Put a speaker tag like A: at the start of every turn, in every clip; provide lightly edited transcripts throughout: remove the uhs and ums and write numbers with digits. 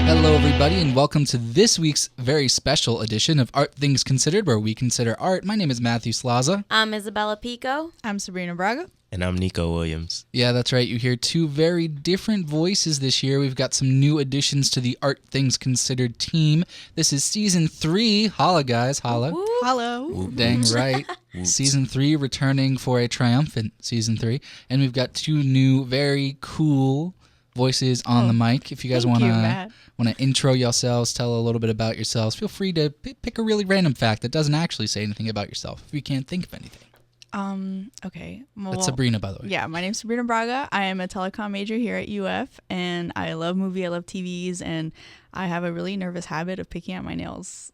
A: Hello, everybody, and welcome to this week's very special edition of Art Things Considered, where we consider art. My name is Matthew Slaza.
B: I'm Isabella Pico.
C: I'm Sabrina Braga.
D: And I'm Nico Williams.
A: Yeah, that's right. You hear two very different voices this year. We've got some new additions to the Art Things Considered team. This is Season 3. Holla, guys. Holla.
B: Woo.
C: Hello.
A: Dang right. Season 3 returning for a triumphant Season 3. And we've got two new, very cool voices on the mic. If you guys want to intro yourselves, tell a little bit about yourselves, feel free to pick a really random fact that doesn't actually say anything about yourself if you can't think of anything.
C: Okay.
A: That's Sabrina, by the way.
C: Yeah, my name's Sabrina Braga. I am a telecom major here at UF, and I love movie, I love TVs, and I have a really nervous habit of picking out my nails.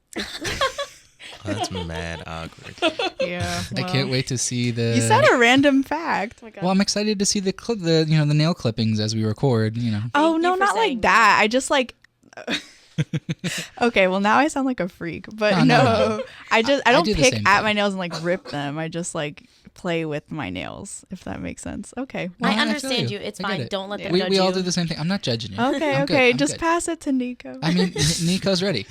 D: That's mad awkward.
C: Yeah.
A: I can't wait to see the...
C: You said a random fact.
B: Oh my God.
A: Well, I'm excited to see the nail clippings as we record,
C: Oh,
B: Thank
C: no,
B: you for
C: not
B: saying
C: like that. I just like... Okay, well, now I sound like a freak, but
A: Oh, no.
C: I don't
A: do the
C: pick
A: same
C: at
A: thing.
C: my nails and like rip them. I just like play with my nails, if that makes sense. Okay.
A: Well,
B: I
A: feel
B: understand you. It's
A: I get
B: fine.
A: it.
B: Don't let them
A: We
B: judge
A: all
B: you.
A: do the same thing. I'm not judging you.
C: Okay,
A: I'm good.
C: okay.
A: I'm
C: Just
A: good.
C: pass it to Nico.
A: I mean, Nico's ready.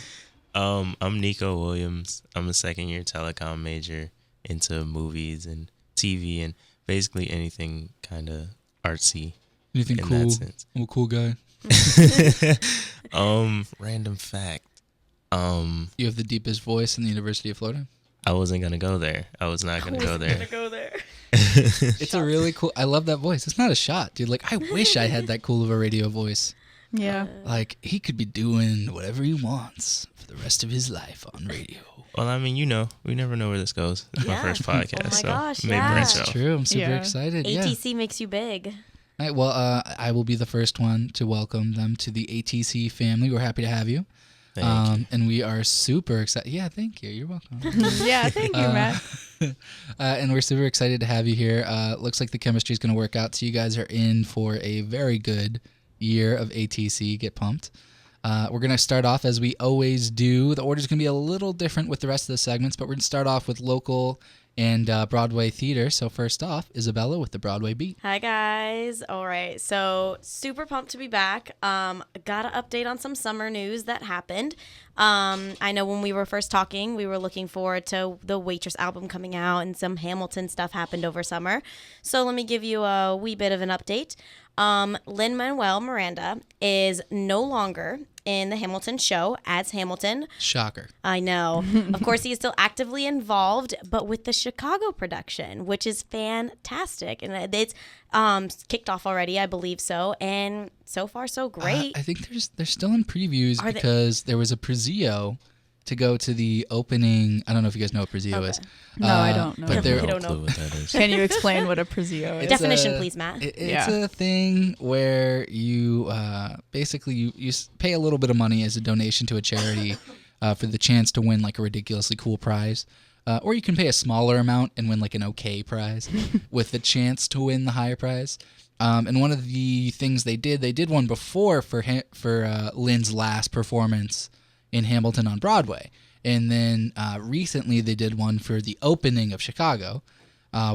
D: I'm Nico Williams. I'm a second-year telecom major into movies and TV and basically anything kind of artsy.
A: Anything
D: in
A: cool?
D: that sense.
A: I'm a cool guy.
D: Random fact.
A: You have the deepest voice in the University of Florida.
D: I wasn't gonna go there. I was not gonna go there.
B: Go there.
A: It's a really cool... I love that voice. It's not a shot, dude. Like, I wish I had that cool of a radio voice.
C: Yeah.
A: Like, he could be doing whatever he wants for the rest of his life on radio.
D: Well, I mean, we never know where this goes. It's my
B: Yeah.
D: first podcast,
B: Oh my
D: so
B: gosh,
D: it may
B: yeah.
D: branch
A: That's
D: out.
A: true. I'm super
C: Yeah.
A: excited. Yeah.
B: ATC makes you big.
A: All right, well, I will be the first one to welcome them to the ATC family. We're happy to have you.
D: Thank you.
A: And we are super excited. Yeah, thank you. You're welcome.
C: Yeah, thank you, Matt.
A: And we're super excited to have you here. Looks like the chemistry is going to work out. So you guys are in for a very good year of ATC. Get pumped. We're going to start off as we always do. The order's going to be a little different with the rest of the segments, but we're going to start off with local and Broadway theater. So first off, Isabella with the Broadway Beat.
B: Hi, guys. All right. So super pumped to be back. Got to update on some summer news that happened. I know when we were first talking, we were looking forward to the Waitress album coming out, and some Hamilton stuff happened over summer. So let me give you a wee bit of an update. Lin-Manuel Miranda is no longer in the Hamilton show as Hamilton.
A: Shocker.
B: I know. Of course, he is still actively involved, but with the Chicago production, which is fantastic. And it's kicked off already, I believe so. And so far, so great.
A: I think they're still in previews
B: Are they-
A: because there was a Prezio to go to the opening. I don't know if you guys know what Prezio is.
C: No, I don't know.
A: But
B: Definitely
A: there,
B: I don't
D: No
B: know.
D: clue what that is.
C: Can you explain what a Prezio is?
A: It's
B: Definition,
A: a-
B: please, Matt.
A: It's
C: Yeah.
A: a thing where you basically you pay a little bit of money as a donation to a charity for the chance to win like a ridiculously cool prize. Or you can pay a smaller amount and win like an okay prize with the chance to win the higher prize. And one of the things they did one before for Lynn's last performance in Hamilton on Broadway. And then recently they did one for the opening of Chicago,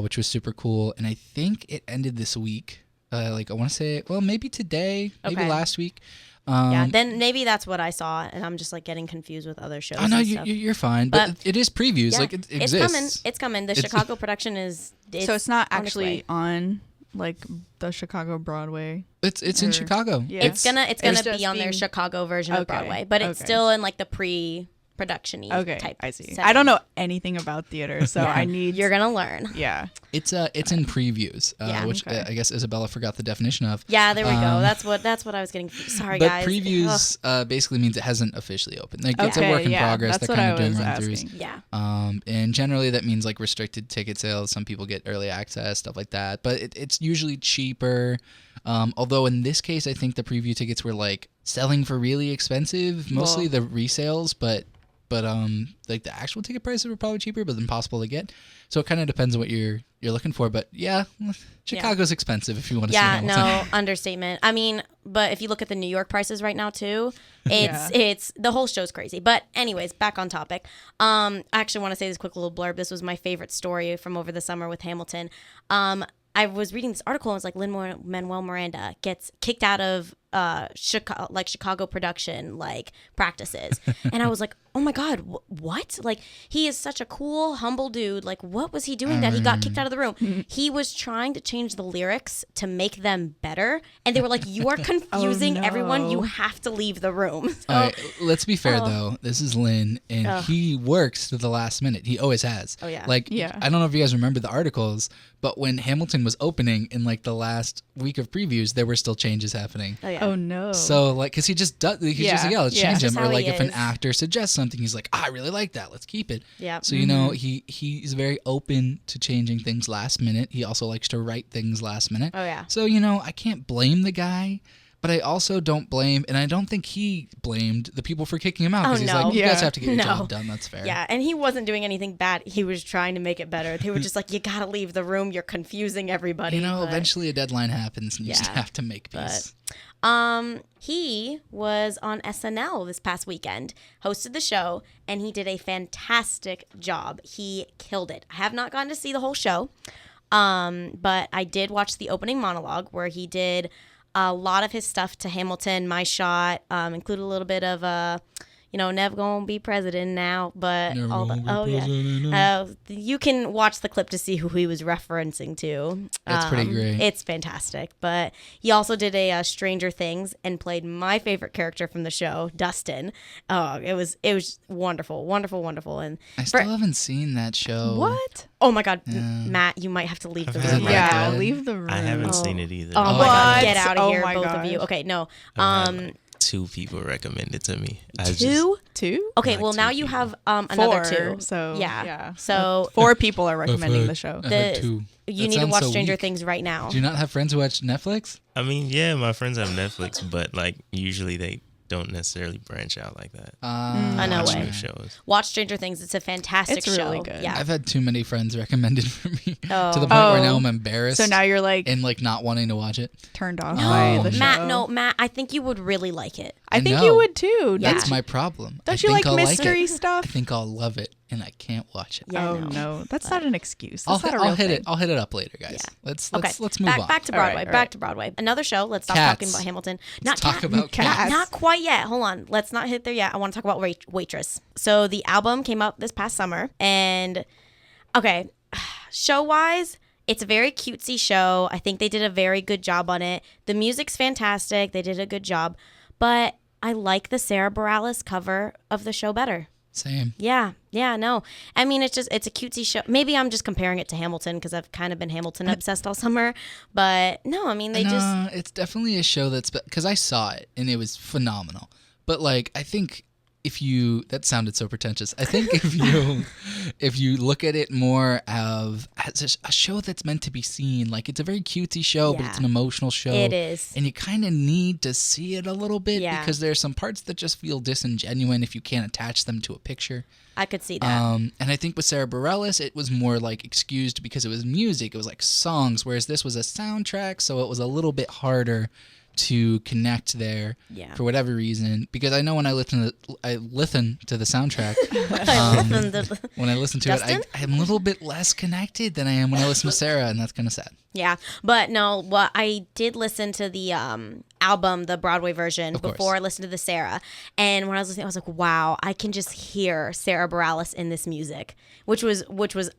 A: which was super cool. And I think it ended this week. I want to say, well, maybe today, maybe
B: Okay.
A: last week.
B: Yeah, then maybe that's what I saw, and I'm just like getting confused with other shows.
A: Oh, no,
B: and stuff.
A: you're fine. But it is previews.
B: Yeah,
A: Like, it
B: it's
A: exists.
B: coming. It's coming. The
A: It's-
B: Chicago production is.
C: So it's not
B: on its way.
C: actually on like the Chicago Broadway.
A: It's in
C: Or-
A: Chicago.
C: Yeah.
B: It's gonna
C: It's
B: be
C: just
B: on their
C: being-
B: Chicago version of
C: Okay,
B: Broadway, but it's
C: okay.
B: still in like the pre-production-y
C: Okay,
B: type.
C: I see.
B: setting.
C: I don't know anything about theater, so
B: Yeah.
C: I need.
B: You're gonna learn.
C: Yeah.
A: It's in previews,
B: Yeah.
A: which
C: Okay.
A: I guess Isabella forgot the definition of.
B: Yeah, there we go.
A: Um,
B: That's what I was getting. Sorry,
A: But
B: guys. Ugh.
A: previews basically means it hasn't officially opened. Like, it's a
C: Okay,
A: work in
C: yeah,
A: progress.
C: that's
A: They're
C: what
A: kind
C: I
A: of doing
C: was
A: run-throughs.
C: asking.
B: Yeah.
A: And generally that means like restricted ticket sales. Some people get early access, stuff like that. But it's usually cheaper. Although in this case, I think the preview tickets were like selling for really expensive, mostly the resales, but like the actual ticket prices were probably cheaper, but impossible to get. So it kind of depends on what you're looking for. But yeah, Chicago's expensive if you want to see
B: Yeah,
A: Hamilton.
B: no, understatement. I mean, but if you look at the New York prices right now too, it's the whole show's crazy. But anyways, back on topic. I actually want to say this quick little blurb. This was my favorite story from over the summer with Hamilton. I was reading this article and it was like Lin-Manuel Miranda gets kicked out of Chicago production like practices. And I was like, oh my God, what? Like, he is such a cool, humble dude. Like, what was he doing that he got kicked out of the room? He was trying to change the lyrics to make them better. And they were like, you are confusing
C: no.
B: everyone. You have to leave the room. So,
A: All right, let's be fair though. This is Lynn, and he works to the last minute. He always has.
B: Oh, yeah.
A: Like,
C: Yeah.
A: I don't know if you guys remember the articles, but when Hamilton was opening in like the last week of previews, there were still changes happening.
B: oh, yeah.
C: Oh no.
A: So like, cause he just does, he's just like,
C: Yeah,
A: yeah, let's
C: yeah.
A: change
B: That's
A: him.
B: how
A: Or like
B: he
A: if an
B: is.
A: actor suggests something, he's like, I really like that. Let's keep it.
B: Yep.
A: So, you know, he's very open to changing things last minute. He also likes to write things last minute.
B: Oh, yeah.
A: So, you know, I can't blame the guy, but I also don't blame, and I don't think he blamed the people for kicking him out. Because
B: Oh,
A: he's
B: no.
A: like, you guys
C: Yeah.
A: have to get your
B: No.
A: job done. That's fair.
B: Yeah, and he wasn't doing anything bad. He was trying to make it better. They were just like, you gotta leave the room. You're confusing everybody.
A: You know,
B: but-
A: eventually a deadline happens, and you just
B: Yeah,
A: have to make peace.
B: He was on SNL this past weekend, hosted the show, and he did a fantastic job. He killed it. I have not gotten to see the whole show, but I did watch the opening monologue where he did a lot of his stuff to Hamilton, My Shot, included a little bit of never gonna be president now, but
A: Never
B: all the,
A: gonna be
B: oh
A: president
B: yeah, you can watch the clip to see who he was referencing to.
A: It's pretty great.
B: It's fantastic. But he also did a Stranger Things and played my favorite character from the show, Dustin. Oh, it was wonderful, wonderful, wonderful. And
A: I still haven't seen that show.
C: what?
B: oh my God, Matt, you might have to leave the
D: I've
B: room.
D: heard
B: right
D: that.
B: now.
C: Yeah, leave the room.
D: I haven't seen it either.
B: Oh my
A: What?
B: God, get out of
C: Oh
B: here,
C: my
B: both of you.
C: gosh.
B: Okay, no.
D: I've had, like, 2 people recommended to me.
B: Two.
C: Two?
B: Okay,
D: Like
B: well now
D: 2
B: you
D: people.
B: have another
C: Four,
B: 2.
C: So
B: yeah. So
C: 4 people are recommending the show.
A: I heard
B: The-
A: two.
B: you
A: That
B: need to
A: sounds
B: watch
A: so
B: Stranger
A: weak.
B: Things right now.
A: Do you not have friends who watch Netflix?
D: I mean, yeah, my friends have Netflix, but like usually they don't necessarily branch out like that.
B: no
D: Watch
B: way.
D: new shows.
B: Watch Stranger Things. It's a fantastic
C: It's
B: show.
C: really good.
B: Yeah.
A: I've had too many friends recommended for me to
B: Oh.
A: the point where
C: Oh.
A: now I'm embarrassed
C: So now you're like
A: and like not wanting to watch it.
C: turned off by the show.
B: Matt, I think you would really like it.
C: I think
A: know.
C: you would too.
B: Yeah.
A: That's my problem.
C: Don't
A: I
C: you
A: think
C: like
A: I'll
C: mystery
A: it.
C: stuff?
A: I think I'll love it, and I can't watch it.
B: Yeah,
C: oh
B: no.
C: no, that's not an excuse. That's not a real
A: I'll hit
C: thing.
A: it. I'll hit it up later, guys.
B: Yeah.
A: Let's
B: Okay,
A: let's move on.
B: back to
C: All right,
B: Broadway.
C: all
B: Back
C: right.
B: to Broadway. Another show. Let's stop
A: Cats.
B: talking about Hamilton.
A: Let's talk about
C: Cats.
B: Not quite yet. Hold on. Let's not hit there yet. I want to talk about Waitress. So the album came out this past summer, and okay, show wise. It's a very cutesy show. I think they did a very good job on it. The music's fantastic. They did a good job. But I like the Sarah Bareilles cover of the show better.
A: Same.
B: Yeah, no. I mean, it's a cutesy show. Maybe I'm just comparing it to Hamilton because I've kind of been Hamilton obsessed all summer. But no, I mean, they just...
A: It's definitely a show that's because I saw it and it was phenomenal. But like, I think if you that sounded so pretentious. I think if you look at it more as a show that's meant to be seen, like it's a very cutesy show, but it's an
B: Yeah.
A: emotional show.
B: It is.
A: and you kind of need to see it a little bit
B: Yeah.
A: because there's some parts that just feel disingenuous if you can't attach them to a picture.
B: I could see that.
A: And I think with Sarah Bareilles, it was more like excused because it was music. It was like songs, whereas this was a soundtrack, so it was a little bit harder to connect there
B: Yeah.
A: for whatever reason. Because I know when I listen to the soundtrack,
B: I listened to-
A: when I listen to
B: Justin?
A: it, I'm a little bit less connected than I am when I listen to Sarah, and that's kind of sad.
B: Yeah, but no, what I did listen to the album, the Broadway version,
A: Of course.
B: before I listened to the Sarah. And when I was listening, I was like, wow, I can just hear Sarah Bareilles in this music, which was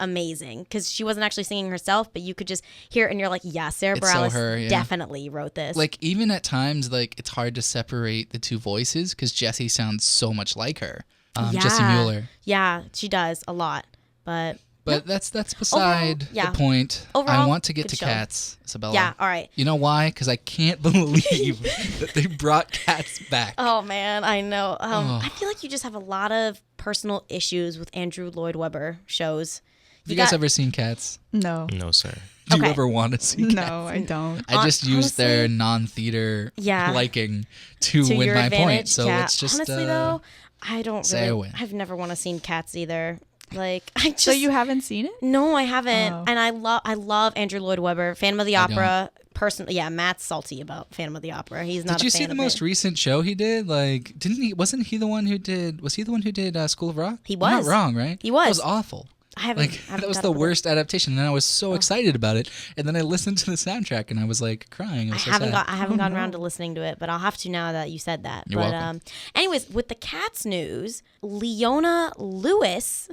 B: amazing because she wasn't actually singing herself, but you could just hear it, and you're like, yeah, Sarah
A: It's so
B: Bareilles
A: her, yeah.
B: definitely wrote this.
A: Like, even at times, like, it's hard to separate the two voices because Jessie sounds so much like her. Jessie Mueller.
B: Yeah, she does a lot, but
A: But that's beside
B: yeah.
A: the point. I
B: Overall,
A: want to get
B: good
A: to
B: show.
A: Cats, Isabella.
B: yeah, all right.
A: You know why? Because I can't believe that they brought Cats back.
B: Oh man, I know. I feel like you just have a lot of personal issues with Andrew Lloyd Webber shows.
A: Have you guys ever seen Cats?
C: No.
D: No, sir.
A: Do you
B: Okay.
A: ever want to see Cats?
C: No, I don't.
A: I just used their
B: honestly-
A: non-theater
B: Yeah.
A: liking to
B: to
A: win
B: your
A: my
B: advantage?
A: point. So
B: yeah.
A: let's just
B: honestly though, I don't
A: say I
B: really.
A: win.
B: I've never want to seen Cats either. Like I just
C: So you haven't seen it?
B: no, I haven't.
C: Oh.
B: And I love Andrew Lloyd Webber, Phantom of the Opera. Personally, yeah, Matt's salty about Phantom of the Opera. He's not.
A: Did you
B: a fan
A: see the
B: of
A: most
B: it.
A: recent show he did? Like, didn't he? Wasn't he the one who did? Was he the one who did School of Rock?
B: He
A: I'm
B: was.
A: not wrong, right?
B: He was.
A: It was awful.
B: I haven't.
A: Like
B: I haven't
A: that was
B: got
A: the
B: up with it.
A: worst adaptation, and then I was so excited about it, and then I listened to the soundtrack, and I was like crying. It was so sad.
B: I haven't gotten around to listening to it, but I'll have to now that you said that.
A: You're
B: but
A: welcome.
B: anyways, with the Cats news, Leona Lewis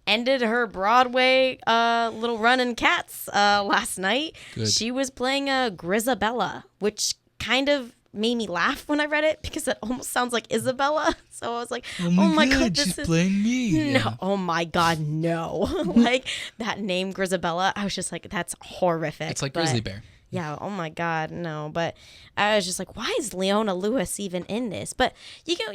B: ended her Broadway little run in Cats last night.
A: Good.
B: She was playing Grisabella, which kind of made me laugh when I read it because it almost sounds like Isabella. So I was like, oh my god,
A: she's
B: this is
A: playing me.
B: no,
A: Yeah.
B: oh my god, no. Like that name Grisabella, I was just like, that's horrific.
A: It's like
B: but-
A: Grizzly Bear.
B: Yeah, oh my god, no. But I was just like, why is Leona Lewis even in this? But you kind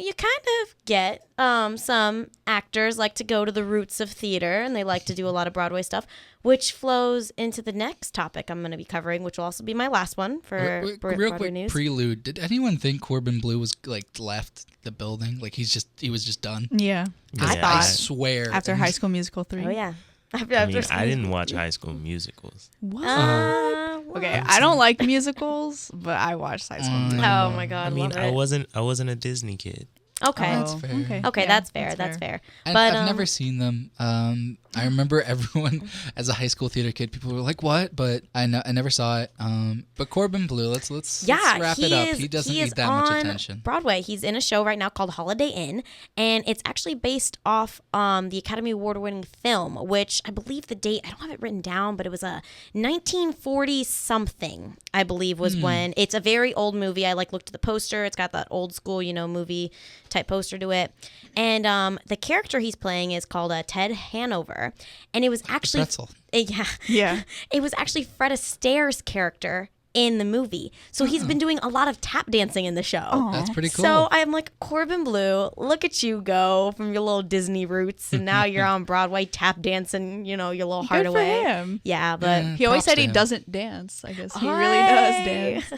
B: of get some actors like to go to the roots of theater and they like to do a lot of Broadway stuff, which flows into the next topic I'm going to be covering, which will also be my last one for
A: Real
B: Broadway
A: quick
B: news.
A: prelude. Did anyone think Corbin Bleu was like left the building? Like he was just done?
C: Yeah.
B: I
D: Yeah,
B: thought-
A: I swear.
C: After High School Musical 3.
B: Oh yeah.
D: I mean, I didn't watch High School Musicals.
C: What?
B: Well,
C: Okay, I don't like musicals, but I watched High School Musical.
B: Oh my god,
D: I mean,
B: love
D: I
B: it.
D: wasn't a Disney kid.
B: Okay.
A: That's fair.
B: Okay,
C: Yeah,
B: that's fair. That's fair.
A: I've
B: But
A: never seen them. I remember everyone as a high school theater kid. People were like, "What?" But I never saw it. But Corbin Bleu. Let's wrap it up. He doesn't need that much attention.
B: Broadway. He's in a show right now called Holiday Inn, and it's actually based off the Academy Award-winning film, which I believe the date I don't have it written down, but it was a 1940 something. I believe was when it's a very old movie. I looked at the poster. It's got that old school movie type poster to it, and the character he's playing is called Ted Hanover, and it was actually
A: Pretzel.
B: yeah.
C: Yeah.
B: It was actually Fred Astaire's character in the movie. So he's been doing a lot of tap dancing in the show.
A: That's pretty cool.
B: So I'm like, Corbin Bleu, look at you go from your little Disney roots, and now you're on Broadway tap dancing, your little heart
C: Good for
B: away.
C: him.
B: Yeah, but
A: Yeah.
C: He always
A: Props
C: said
A: to
C: he
A: him.
C: doesn't dance. I guess he really does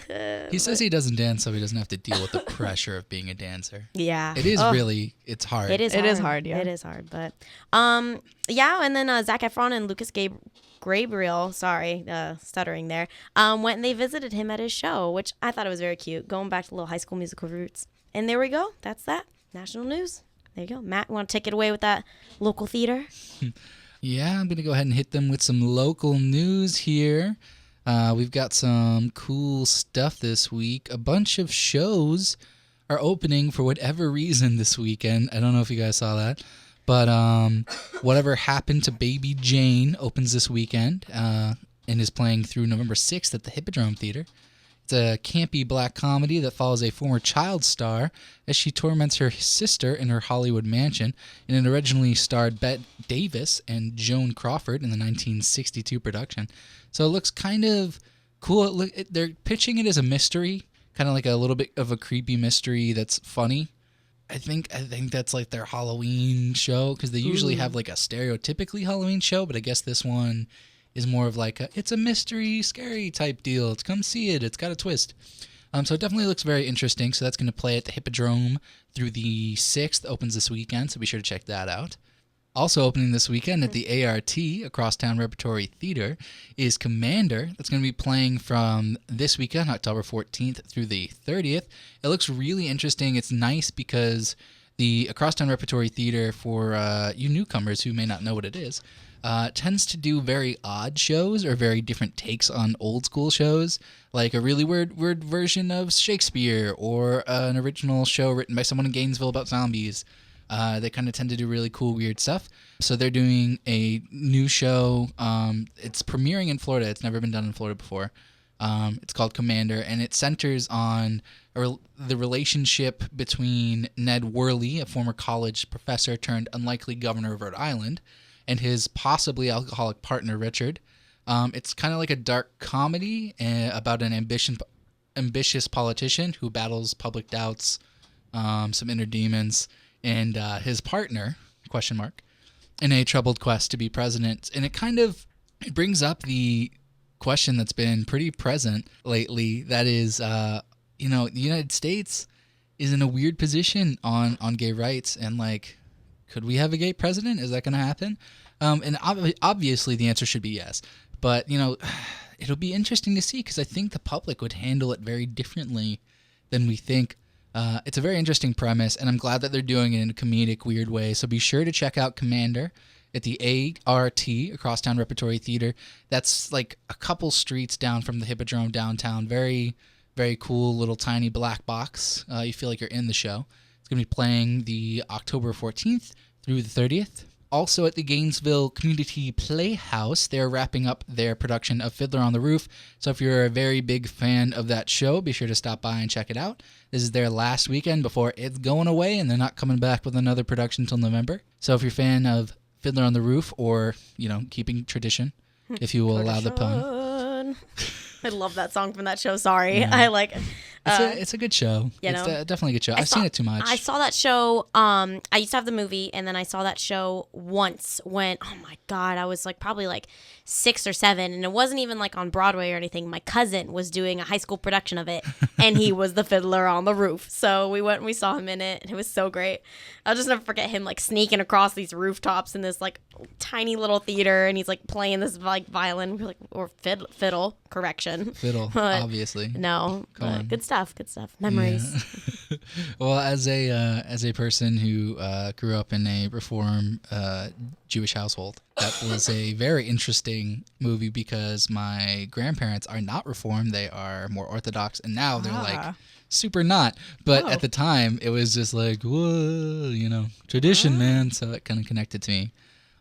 C: dance.
A: He says he doesn't dance, so he doesn't have to deal with the pressure of being a dancer.
B: yeah,
A: It is
B: Ugh.
A: really, it's hard.
B: It is.
C: It
B: hard.
C: is hard, yeah.
B: It is hard, but yeah. And then Zac Efron and Lucas Gabriel, sorry, stuttering there, went and they visited him at his show, which I thought it was very cute. Going back to the little High School Musical roots, and there we go. That's that national news. There you go, Matt. Want to take it away with that local theater?
A: Yeah, I'm going to go ahead and hit them with some local news here. We've got some cool stuff this week. A bunch of shows are opening for whatever reason this weekend. I don't know if you guys saw that. But Whatever Happened to Baby Jane opens this weekend and is playing through November 6th at the Hippodrome Theater. It's a campy black comedy that follows a former child star as she torments her sister in her Hollywood mansion, and it originally starred Bette Davis and Joan Crawford in the 1962 production. So it looks kind of cool. They're pitching it as a mystery, kind of like a little bit of a creepy mystery that's funny. I think that's like their Halloween show, because they usually have like a stereotypically Halloween show, but I guess this one is more of like it's a mystery, scary type deal. It's come see it. It's got a twist. So it definitely looks very interesting. So that's going to play at the Hippodrome through the 6th. Opens this weekend, so be sure to check that out. Also opening this weekend at the ART, Across Town Repertory Theater, is Commander. That's going to be playing from this weekend, October 14th through the 30th. It looks really interesting. It's nice because the Across Town Repertory Theater, for you newcomers who may not know what it is, tends to do very odd shows or very different takes on old school shows, like a really weird version of Shakespeare or an original show written by someone in Gainesville about zombies. They kind of tend to do really cool, weird stuff. So they're doing a new show. It's premiering in Florida. It's never been done in Florida before. It's called Commander, and it centers on the relationship between Ned Worley, a former college professor turned unlikely governor of Rhode Island, and his possibly alcoholic partner, Richard. It's kind of like a dark comedy about an ambitious politician who battles public doubts, some inner demons, and his partner, ? In a troubled quest to be president. And it brings up the question that's been pretty present lately. That is, the United States is in a weird position on gay rights. And, could we have a gay president? Is that going to happen? And obviously the answer should be yes. But, it'll be interesting to see, because I think the public would handle it very differently than we think. It's a very interesting premise, and I'm glad that they're doing it in a comedic, weird way. So be sure to check out Commander. at the ART, Across Town Repertory Theater. That's like a couple streets down from the Hippodrome downtown. Very, very cool little tiny black box. You feel like you're in the show. It's going to be playing the October 14th through the 30th. Also at the Gainesville Community Playhouse, they're wrapping up their production of Fiddler on the Roof. So if you're a very big fan of that show, be sure to stop by and check it out. This is their last weekend before it's going away, and they're not coming back with another production until November. So if you're a fan of Fiddler on the Roof, or, keeping tradition, if you will allow the pun.
B: I love that song from that show. Sorry. Yeah. I like
A: it's a good show. It's definitely a good show. I've seen it too much.
B: I saw that show. I used to have the movie, and then I saw that show once when, oh my God, I was probably 6 or 7, and it wasn't even on Broadway or anything. My cousin was doing a high school production of it, and he was the Fiddler on the Roof. So we went and we saw him in it, and it was so great. I'll just never forget him sneaking across these rooftops in this tiny little theater, and he's playing this violin or fiddle. Correction.
A: Fiddle, obviously.
B: No, good stuff. Memories.
A: Yeah. Well, as a person who grew up in a Reform Jewish household, that was a very interesting movie because my grandparents are not Reformed; they are more Orthodox, and now they're super not. But at the time, it was just whoa, tradition, man. So it kind of connected to me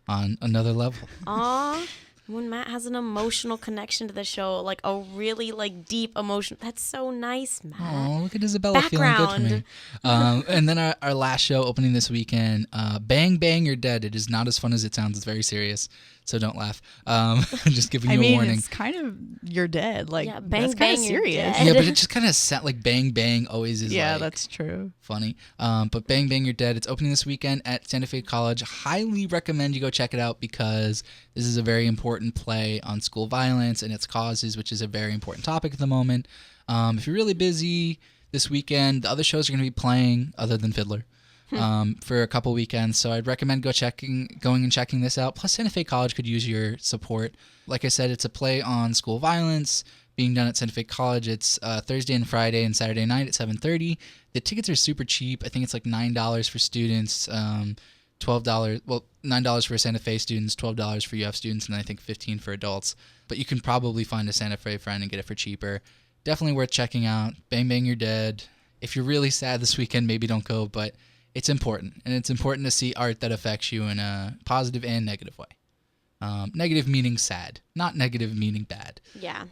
A: on another level.
B: Aw. When Matt has an emotional connection to the show, a really deep emotion. That's so nice, Matt.
A: Oh, look at Isabella feeling good for me. And then our last show opening this weekend, Bang Bang You're Dead. It is not as fun as it sounds. It's very serious, so don't laugh. Just giving you a warning.
C: It's kind of you're dead.
B: Bang
C: that's kind of serious.
A: Yeah, but it just kind of sounds like Bang Bang always is.
C: Yeah, that's true.
A: Funny. But Bang Bang You're Dead. It's opening this weekend at Santa Fe College. Highly recommend you go check it out because this is a very important play on school violence and its causes, which is a very important topic at the moment. If you're really busy this weekend, the other shows are going to be playing other than Fiddler for a couple weekends. So I'd recommend going and checking this out. Plus, Santa Fe College could use your support. Like I said, it's a play on school violence being done at Santa Fe College. It's Thursday and Friday and Saturday night at 7:30. The tickets are super cheap. I think it's $9 for students. $9 for Santa Fe students, $12 for UF students, and I think $15 for adults. But you can probably find a Santa Fe friend and get it for cheaper. Definitely worth checking out. Bang Bang You're Dead. If you're really sad this weekend, maybe don't go, but it's important. And it's important to see art that affects you in a positive and negative way. Negative meaning sad, not negative meaning bad.
B: Yeah.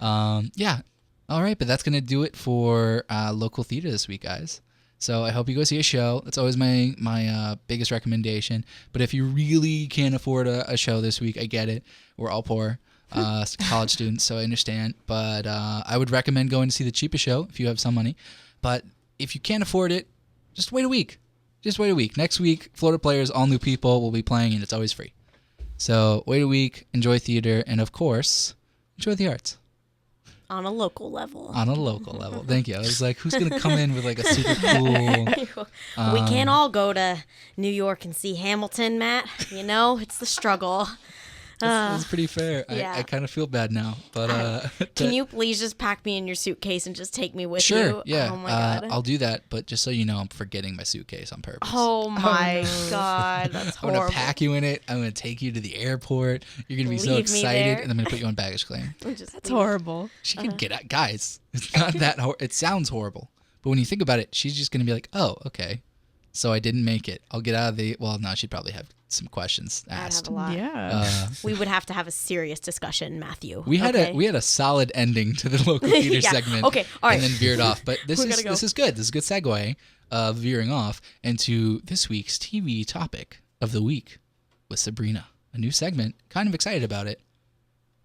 A: Yeah. All right, but that's going to do it for local theater this week, guys. So I hope you go see a show. That's always my biggest recommendation. But if you really can't afford a show this week, I get it. We're all poor college students, so I understand. But I would recommend going to see the cheapest show if you have some money. But if you can't afford it, just wait a week. Just wait a week. Next week, Florida Players, all new people will be playing, and it's always free. So wait a week, enjoy theater, and of course, enjoy the arts.
B: On a local level.
A: On a local level. Thank you. I was like, who's going to come in with a super cool...
B: We can't all go to New York and see Hamilton, Matt. It's the struggle.
A: That's pretty fair.
B: Yeah.
A: I kind of feel bad now. But
B: can you please just pack me in your suitcase and just take me with you?
A: Sure, yeah.
B: Oh, my God.
A: I'll do that. But just so you know, I'm forgetting my suitcase on purpose.
B: Oh, my God. That's horrible.
A: I'm going to pack you in it. I'm going to take you to the airport. You're going to be so excited. And I'm going to put you on baggage claim.
C: That's horrible.
A: She can get out. Guys, it's not that it sounds horrible. But when you think about it, she's just going to be like, oh, okay. So I didn't make it. I'll get out of the... Well, no, she'd probably have some questions asked.
B: I'd have a lot.
C: Yeah.
B: We would have to have a serious discation, Matthew.
A: We had a solid ending to the local theater segment.
B: Okay, all right.
A: And then veered off. But this is good. This is a good segue of veering off into this week's TV topic of the week with Sabrina. A new segment. Kind of excited about it.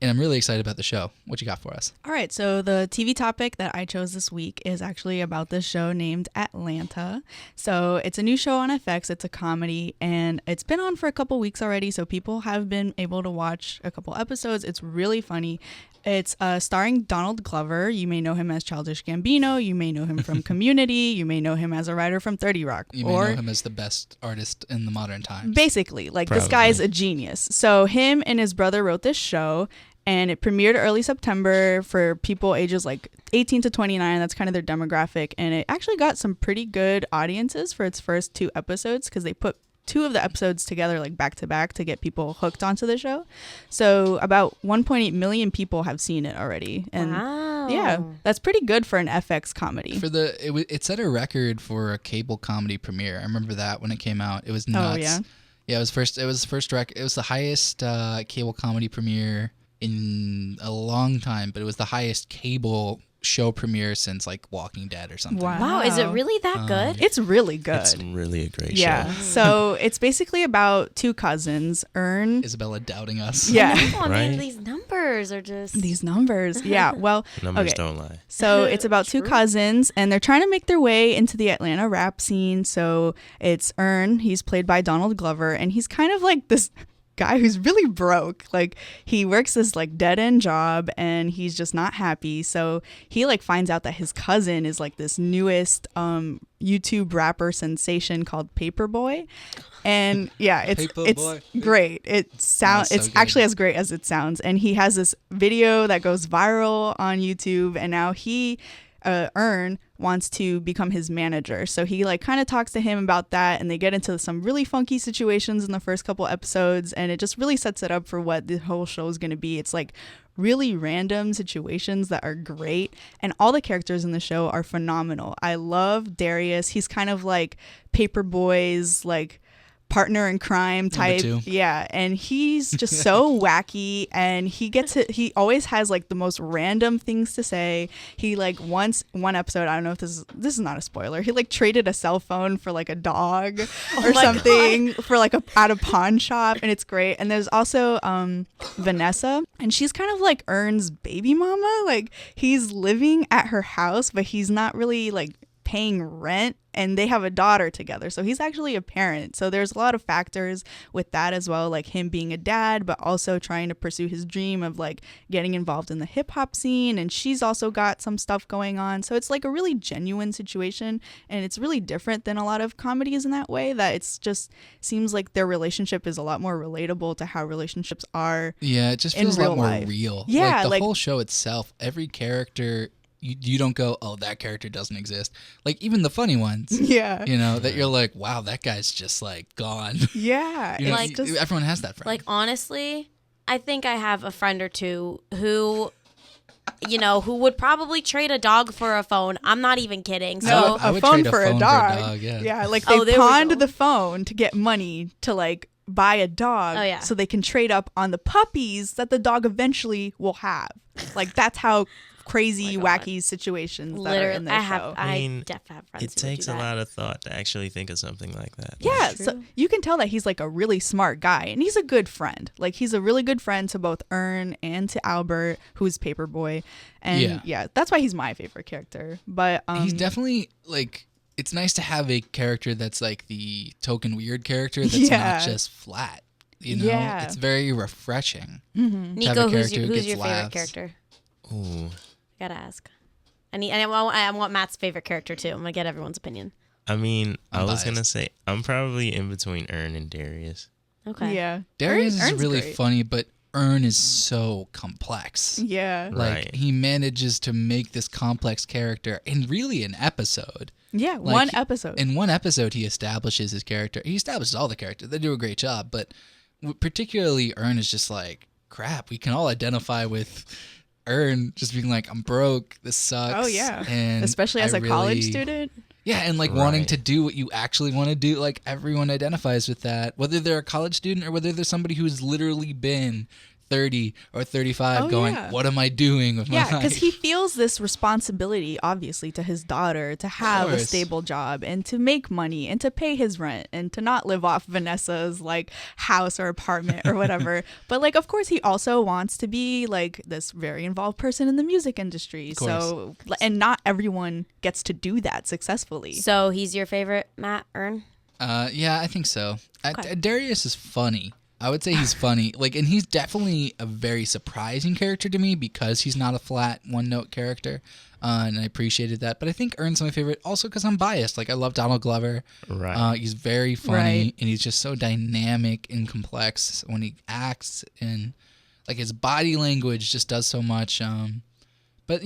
A: And I'm really excited about the show. What you got for us?
C: All right, so the TV topic that I chose this week is actually about this show named Atlanta. So it's a new show on FX. It's a comedy, and it's been on for a couple weeks already, so people have been able to watch a couple episodes. It's really funny. It's starring Donald Glover. You may know him as Childish Gambino. You may know him from Community. You may know him as a writer from 30 Rock.
A: You may know him as the best artist in the modern times.
C: Basically, this guy's a genius. So him and his brother wrote this show, and it premiered early September for people ages 18 to 29. That's kind of their demographic. And it actually got some pretty good audiences for its first 2 episodes because they put two of the episodes together, like back to back, to get people hooked onto the show. So about 1.8 million people have seen it already. And
B: Wow.
C: yeah, that's pretty good for an FX comedy.
A: It set a record for a cable comedy premiere. I remember that when it came out. It was nuts.
C: Oh, yeah?
A: Yeah, it was first record. It was the highest cable comedy premiere in a long time, but it was the highest cable show premiere since like Walking Dead or something.
B: Wow, is it really that good?
C: It's really good.
D: It's really a great
C: Yeah.
D: show.
C: So it's basically about two cousins, Ern.
A: Isabella doubting us.
C: Yeah.
B: I mean,
D: Right?
B: these numbers are just
C: These numbers. Yeah. Well,
D: Numbers
C: okay.
D: don't lie.
C: So it's about two
B: True.
C: cousins, and they're trying to make their way into the Atlanta rap scene. So it's Ern. He's played by Donald Glover, and he's kind of like this guy who's really broke. Like, he works this like dead end job, and he's just not happy. So he like finds out that his cousin is like this newest YouTube rapper sensation called Paperboy. And yeah, it's
A: Paperboy.
C: great.
A: That's so
C: It's
A: good.
C: actually as great as it sounds. And he has this video that goes viral on YouTube, and now Ern wants to become his manager. So he like kind of talks to him about that, and they get into some really funky situations in the first couple episodes, and it just really sets it up for what the whole show is going to be. It's like really random situations that are great, and all the characters in the show are phenomenal. I love Darius. He's kind of like Paperboy's like partner in crime type.
A: Number 2.
C: Yeah, and he's just so wacky, and he always has like the most random things to say. He like one episode, I don't know if this is not a spoiler, he like traded a cell phone for like a dog or
B: my
C: something for like at a pawn shop, and it's great. And there's also Vanessa, and she's kind of like Ern's baby mama. Like, he's living at her house, but he's not really like paying rent, and they have a daughter together, so he's actually a parent. So there's a lot of factors with that as well, like him being a dad but also trying to pursue his dream of like getting involved in the hip-hop scene, and she's also got some stuff going on. So it's like a really genuine situation, and it's really different than a lot of comedies in that way, that it's just seems like their relationship is a lot more relatable to how relationships are.
A: Yeah, it just
C: In
A: feels a lot
C: real
A: more
C: life.
A: real.
C: Yeah,
A: like the
C: like-
A: whole show itself, every character, you don't go, oh, that character doesn't exist. Like, even the funny ones,
C: Yeah.
A: you know, that you're like, wow, that guy's just like gone.
C: Yeah.
A: You know,
B: Like-
C: it's just
A: everyone has that friend.
B: like honestly, I think I have a friend or two who who would probably trade a dog for a phone. I'm not even kidding. So
A: I would
C: a phone
A: trade a
C: for
A: phone
C: a
A: for a
C: dog.
A: dog, yeah.
C: Like
B: Oh,
C: they
B: there we
C: pawned
B: go.
C: the phone to get money to like buy a dog,
B: Oh, yeah.
C: so they can trade up on the puppies that the dog eventually will have. Like, that's how crazy,
B: Oh my God.
C: wacky situations that are
B: literally,
C: in the
B: I
C: show.
B: have
D: I
B: I
D: mean,
B: definitely have friends.
D: It
B: who would
D: takes
B: do
D: a
B: that.
D: lot of thought to actually think of something like that.
C: Yeah,
B: True.
C: so you can tell that he's like a really smart guy, and he's a good friend. Like, he's a really good friend to both Ern and to Albert, who's Paperboy. And yeah, that's why he's my favorite character. But
A: He's definitely like, it's nice to have a character that's like the token weird character that's
C: Yeah.
A: not just flat. You know,
C: Yeah.
A: it's very refreshing.
B: Nico,
A: a
B: who's
A: character who
B: your
A: gets
B: favorite
A: laughs.
B: character?
D: Ooh.
B: Gotta ask. I want Matt's favorite character too. I'm gonna get everyone's opinion.
D: I mean, I
A: I'm
D: was going to
A: biased.
D: say, I'm probably in between Ern and Darius.
B: Okay.
C: yeah,
A: Darius
C: Ern's
A: is really
C: great.
A: funny, but Ern is so complex.
C: Yeah,
A: Like,
D: Right.
A: he manages to make this complex character in really an episode.
C: yeah.
A: Like,
C: One episode.
A: In one episode, he establishes his character. He establishes all the characters. They do a great job, but particularly Ern is just like, crap, we can all identify with Ern just being like, I'm broke, this sucks.
C: Oh yeah,
A: And
C: especially as
A: a
C: a college student.
A: Yeah, and like wanting
D: Right.
A: to do what you actually want to do. Like, everyone identifies with that, whether they're a college student or whether they're somebody who's literally been 30 or 35
C: Oh,
A: going,
C: yeah.
A: what am I doing with my
C: Yeah,
A: life?
C: because he feels this responsibility, obviously, to his daughter to have a
A: course.
C: stable job and to make money and to pay his rent and to not live off Vanessa's like house or apartment or whatever. But like, of course, he also wants to be like this very involved person in the music industry. So, and not everyone gets to do that successfully.
B: So he's your favorite, Matt Ern?
A: Yeah, I think so.
B: Okay.
A: Darius is funny. I would say he's funny. Like, and he's definitely a very surprising character to me because he's not a flat one-note character, and I appreciated that. But I think Ern's my favorite also because I'm biased. Like, I love Donald Glover.
D: Right.
A: He's very funny,
C: Right.
A: and he's just so dynamic and complex when he acts, and like his body language just does so much. But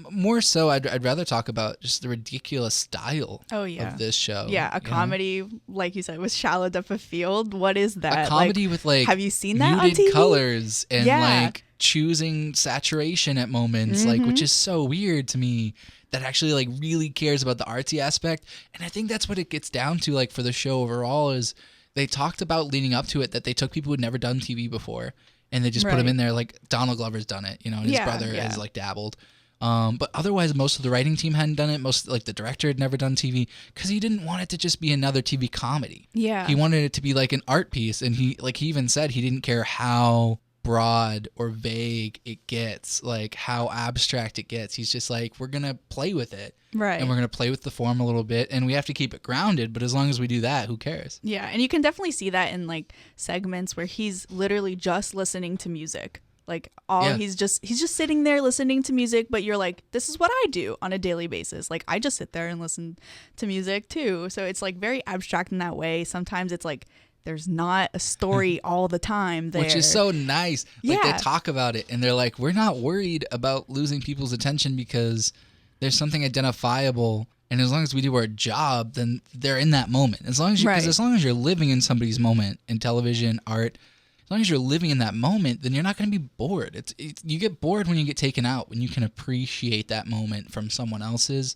A: more so, I'd rather talk about just the ridiculous style
C: Oh, yeah.
A: of this show.
C: Yeah, a comedy, like you said, with Shallow Depth of Field. What is that?
A: A comedy with
C: have you seen that on
A: muted
C: TV?
A: colors and
C: Yeah.
A: like choosing saturation at moments, like which is so weird to me. That actually like really cares about the artsy aspect, and I think that's what it gets down to. Like for the show overall, is they talked about leading up to it that they took people who'd never done TV before, and they just put them
C: Right.
A: in there. Like Donald Glover's done it, and his
C: Yeah,
A: brother
C: yeah.
A: has like dabbled. But otherwise, most of the writing team hadn't done it. Most like the director had never done TV because he didn't want it to just be another TV comedy.
C: Yeah.
A: He wanted it to be like an art piece, and he even said he didn't care how broad or vague it gets, like how abstract it gets. He's just like, we're gonna play with it,
C: Right.
A: and we're gonna play with the form a little bit, and we have to keep it grounded. But as long as we do that, who cares?
C: Yeah, and you can definitely see that in like segments where he's literally just listening to music. Like
A: Yeah.
C: he's just sitting there listening to music, but you're like, this is what I do on a daily basis. Like I just sit there and listen to music too. So it's like very abstract in that way. Sometimes it's like there's not a story all the time there.
A: Which is so nice. Like
C: Yeah.
A: they talk about it, and they're like, we're not worried about losing people's attention because there's something identifiable. And as long as we do our job, then they're in that moment. As long as
C: Right.
A: as long as you're living in somebody's moment in television, art, as long as you're living in that moment, then you're not going to be bored. It's you get bored when you get taken out, when you can appreciate that moment from someone else's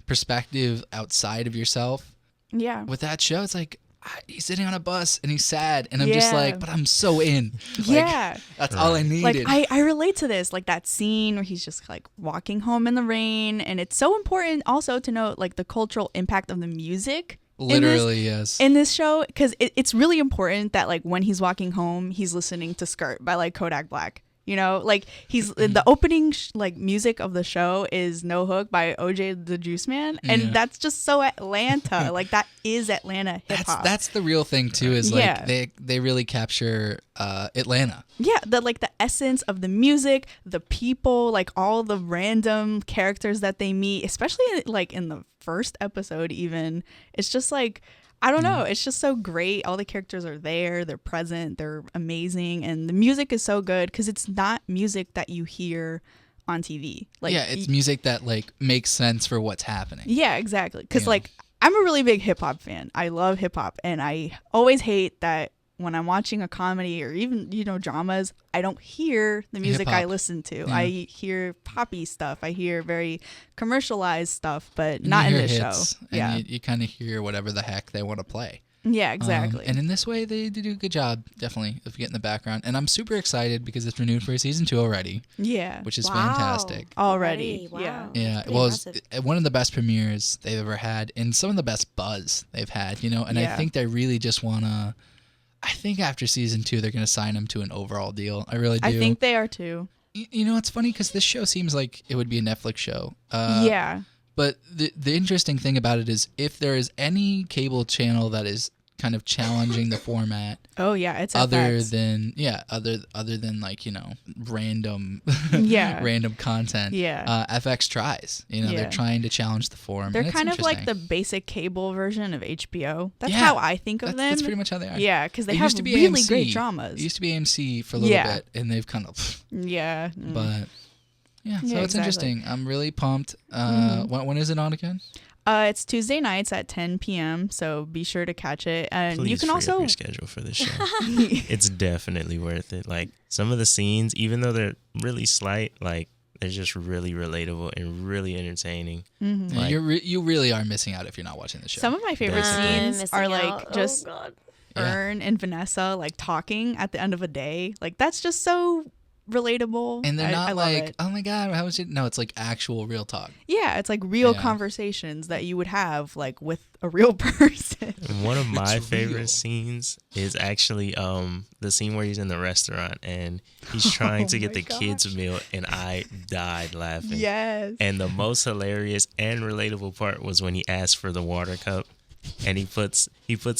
A: perspective outside of yourself.
C: Yeah.
A: With that show, it's like he's sitting on a bus and he's sad, and I'm just
C: Yeah.
A: like, but I'm so in. Like,
C: Yeah.
A: that's all I needed.
C: Like I relate to this, like that scene where he's just like walking home in the rain, and it's so important also to note like the cultural impact of the music.
A: Literally, yes.
C: In this show, because it's really important that like when he's walking home, he's listening to "Skirt" by like Kodak Black. You know, like he's the opening like music of the show is "No Hook" by OJ the Juice Man, and
A: Yeah.
C: that's just so Atlanta. Like that is Atlanta hip hop.
A: That's the real thing too. Is like
C: Yeah.
A: they really capture Atlanta.
C: Yeah, the essence of the music, the people, like all the random characters that they meet, especially like in the first episode even. It's just like, I don't know, it's just so great. All the characters are there, they're present, they're amazing, and the music is so good because it's not music that you hear on TV. Like
A: Yeah, it's music that like makes sense for what's happening.
C: yeah, exactly. Because
A: Yeah.
C: like I'm a really big hip hop fan. I love hip hop, and I always hate that when I'm watching a comedy or even dramas, I don't hear the music I
A: Hip-hop.
C: listen to.
A: Yeah.
C: I hear poppy stuff. I hear very commercialized stuff, but
A: And
C: not
A: you
C: in
A: hear
C: this
A: hits,
C: show.
A: and
C: Yeah,
A: you kind of hear whatever the heck they want to play.
C: yeah, exactly.
A: And in this way, they do a good job, definitely, of getting the background. And I'm super excited because it's renewed for season 2 already,
C: yeah,
A: which is
B: Wow.
A: fantastic.
C: already.
B: Wow.
C: Yeah.
A: Yeah,
B: Pretty
A: well, it's
B: impressive.
A: one of the best premieres they've ever had, and some of the best buzz they've had. And I
C: Yeah.
A: think they really just want to. I think after season 2, they're going to sign him to an overall deal. I really do.
C: I think they are too.
A: It's funny because this show seems like it would be a Netflix show.
C: Yeah.
A: But the interesting thing about it is if there is any cable channel that is kind of challenging the format
C: Oh yeah, it's
A: other
C: FX.
A: than like, random
C: Yeah.
A: random content.
C: Yeah.
A: FX tries.
C: Yeah.
A: They're trying to challenge the form.
C: They're
A: and it's
C: kind of like the
A: interesting.
C: basic cable version of HBO. That's
A: Yeah.
C: how I think of them.
A: That's pretty much how they are.
C: Yeah, because they
A: It
C: have
A: used to be
C: really
A: AMC.
C: great dramas.
A: It used to be AMC for a little
C: Yeah.
A: bit, and they've kind of.
C: Yeah.
A: But yeah, so
C: Yeah,
A: it's
C: exactly.
A: interesting. I'm really pumped. When is it on again?
C: It's Tuesday nights at 10 p.m. So be sure to catch it. And
D: Please
C: you can
D: free up
C: also
D: your schedule for this show. It's definitely worth it. Like some of the scenes, even though they're really slight, like they're just really relatable and really entertaining.
C: Mm-hmm.
A: Yeah,
D: Like-
A: you really are missing out if you're not watching the show.
C: some of my favorite
D: Basically.
C: scenes
B: Missing
C: are
B: out.
C: like just
B: Oh, God.
A: Yeah.
C: Ern and Vanessa like talking at the end of a day. Like that's just so relatable.
A: And they're
C: I
A: not
C: love
A: like,
C: it.
A: oh my god, how was it? No, it's like actual real talk.
C: Yeah, it's like real
A: Yeah.
C: conversations that you would have like with a real person.
D: And one of my
A: It's
D: favorite
A: real.
D: scenes is actually the scene where he's in the restaurant and he's trying to
C: Oh
D: get
C: my
D: the kids' meal, and I died laughing.
C: Yes.
D: And the most hilarious and relatable part was when he asked for the water cup, and he puts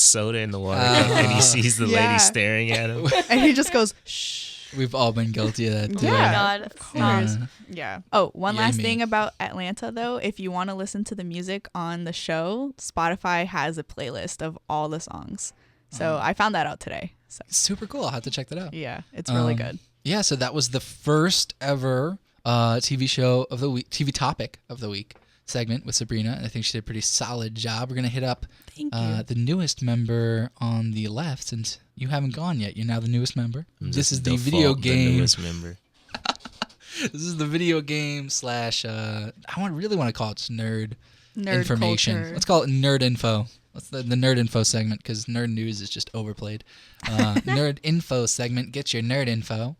D: soda in the water cup, and he sees the
C: Yeah.
D: lady staring at him.
C: And he just goes, shh.
A: We've all been guilty of that too.
C: Yeah.
B: Oh my God.
C: Of course. Yeah. Oh, one
A: Yeah,
C: last
A: me.
C: thing about Atlanta though, if you want to listen to the music on the show, Spotify has a playlist of all the songs. So I found that out today. So
A: Super cool. I'll have to check that out.
C: yeah, it's really
A: Um,
C: good.
A: Yeah, so that was the first ever TV show of the week, TV topic of the week segment with Sabrina. And I think she did a pretty solid job. We're going to hit up
C: Thank you.
A: the newest member on the left, since you haven't gone yet. You're now the newest member. This is the video game.
D: The newest member.
A: This is the video game / really want to call it
C: Nerd
A: information.
C: culture.
A: Let's call it nerd info. Let's the nerd info segment, because nerd news is just overplayed. Nerd info segment. Get your nerd info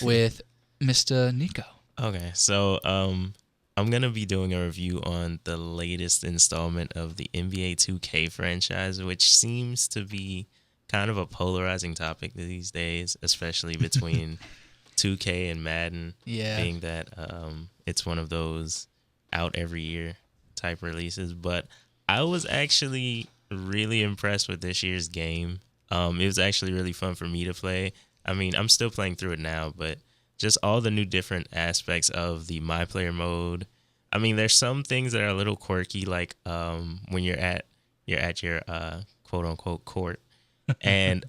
A: with Mr. Nico.
D: Okay, so I'm gonna be doing a review on the latest installment of the NBA 2K franchise, which seems to be kind of a polarizing topic these days, especially between 2K and Madden.
A: Yeah.
D: Being that it's one of those out every year type releases. But I was actually really impressed with this year's game. It was actually really fun for me to play. I mean, I'm still playing through it now, but just all the new different aspects of the My Player mode. I mean, there's some things that are a little quirky, like when you're at your quote unquote court, and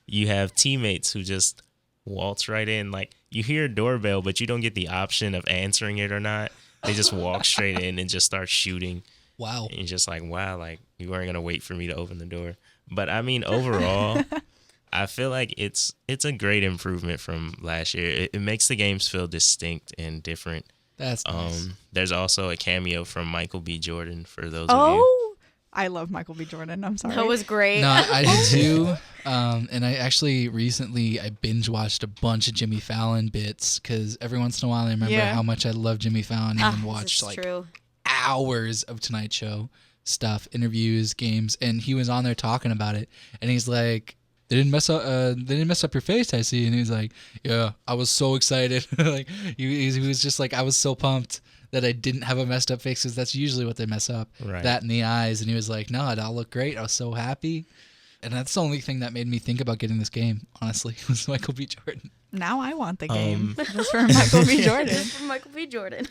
D: you have teammates who just waltz right in. Like, you hear a doorbell, but you don't get the option of answering it or not. They just walk straight in and just start shooting.
A: Wow.
D: And you're just like, wow, like, you weren't gonna wait for me to open the door. But I mean, overall, I feel like it's a great improvement from last year. It makes the games feel distinct and different.
A: That's nice.
D: There's also a cameo from Michael B. Jordan for those of you.
C: Oh, I love Michael B. Jordan. I'm sorry.
B: That was great.
A: No, I did too. And I actually recently binge watched a bunch of Jimmy Fallon bits, because every once in a while I remember
C: Yeah.
A: how much I love Jimmy Fallon, and then watched
B: this is
A: like
B: true.
A: hours of Tonight Show stuff, interviews, games, and he was on there talking about it, and he's like, they didn't mess up your face, I see. And he's like, yeah, I was so excited. Like he was just like, I was so pumped that I didn't have a messed up face, because that's usually what they mess up,
D: Right.
A: that in the eyes. And he was like, no, it all looked great. I was so happy. And that's the only thing that made me think about getting this game, honestly, was Michael B. Jordan.
C: Now I want the game just for Michael B. Jordan.
B: From Michael B. Jordan.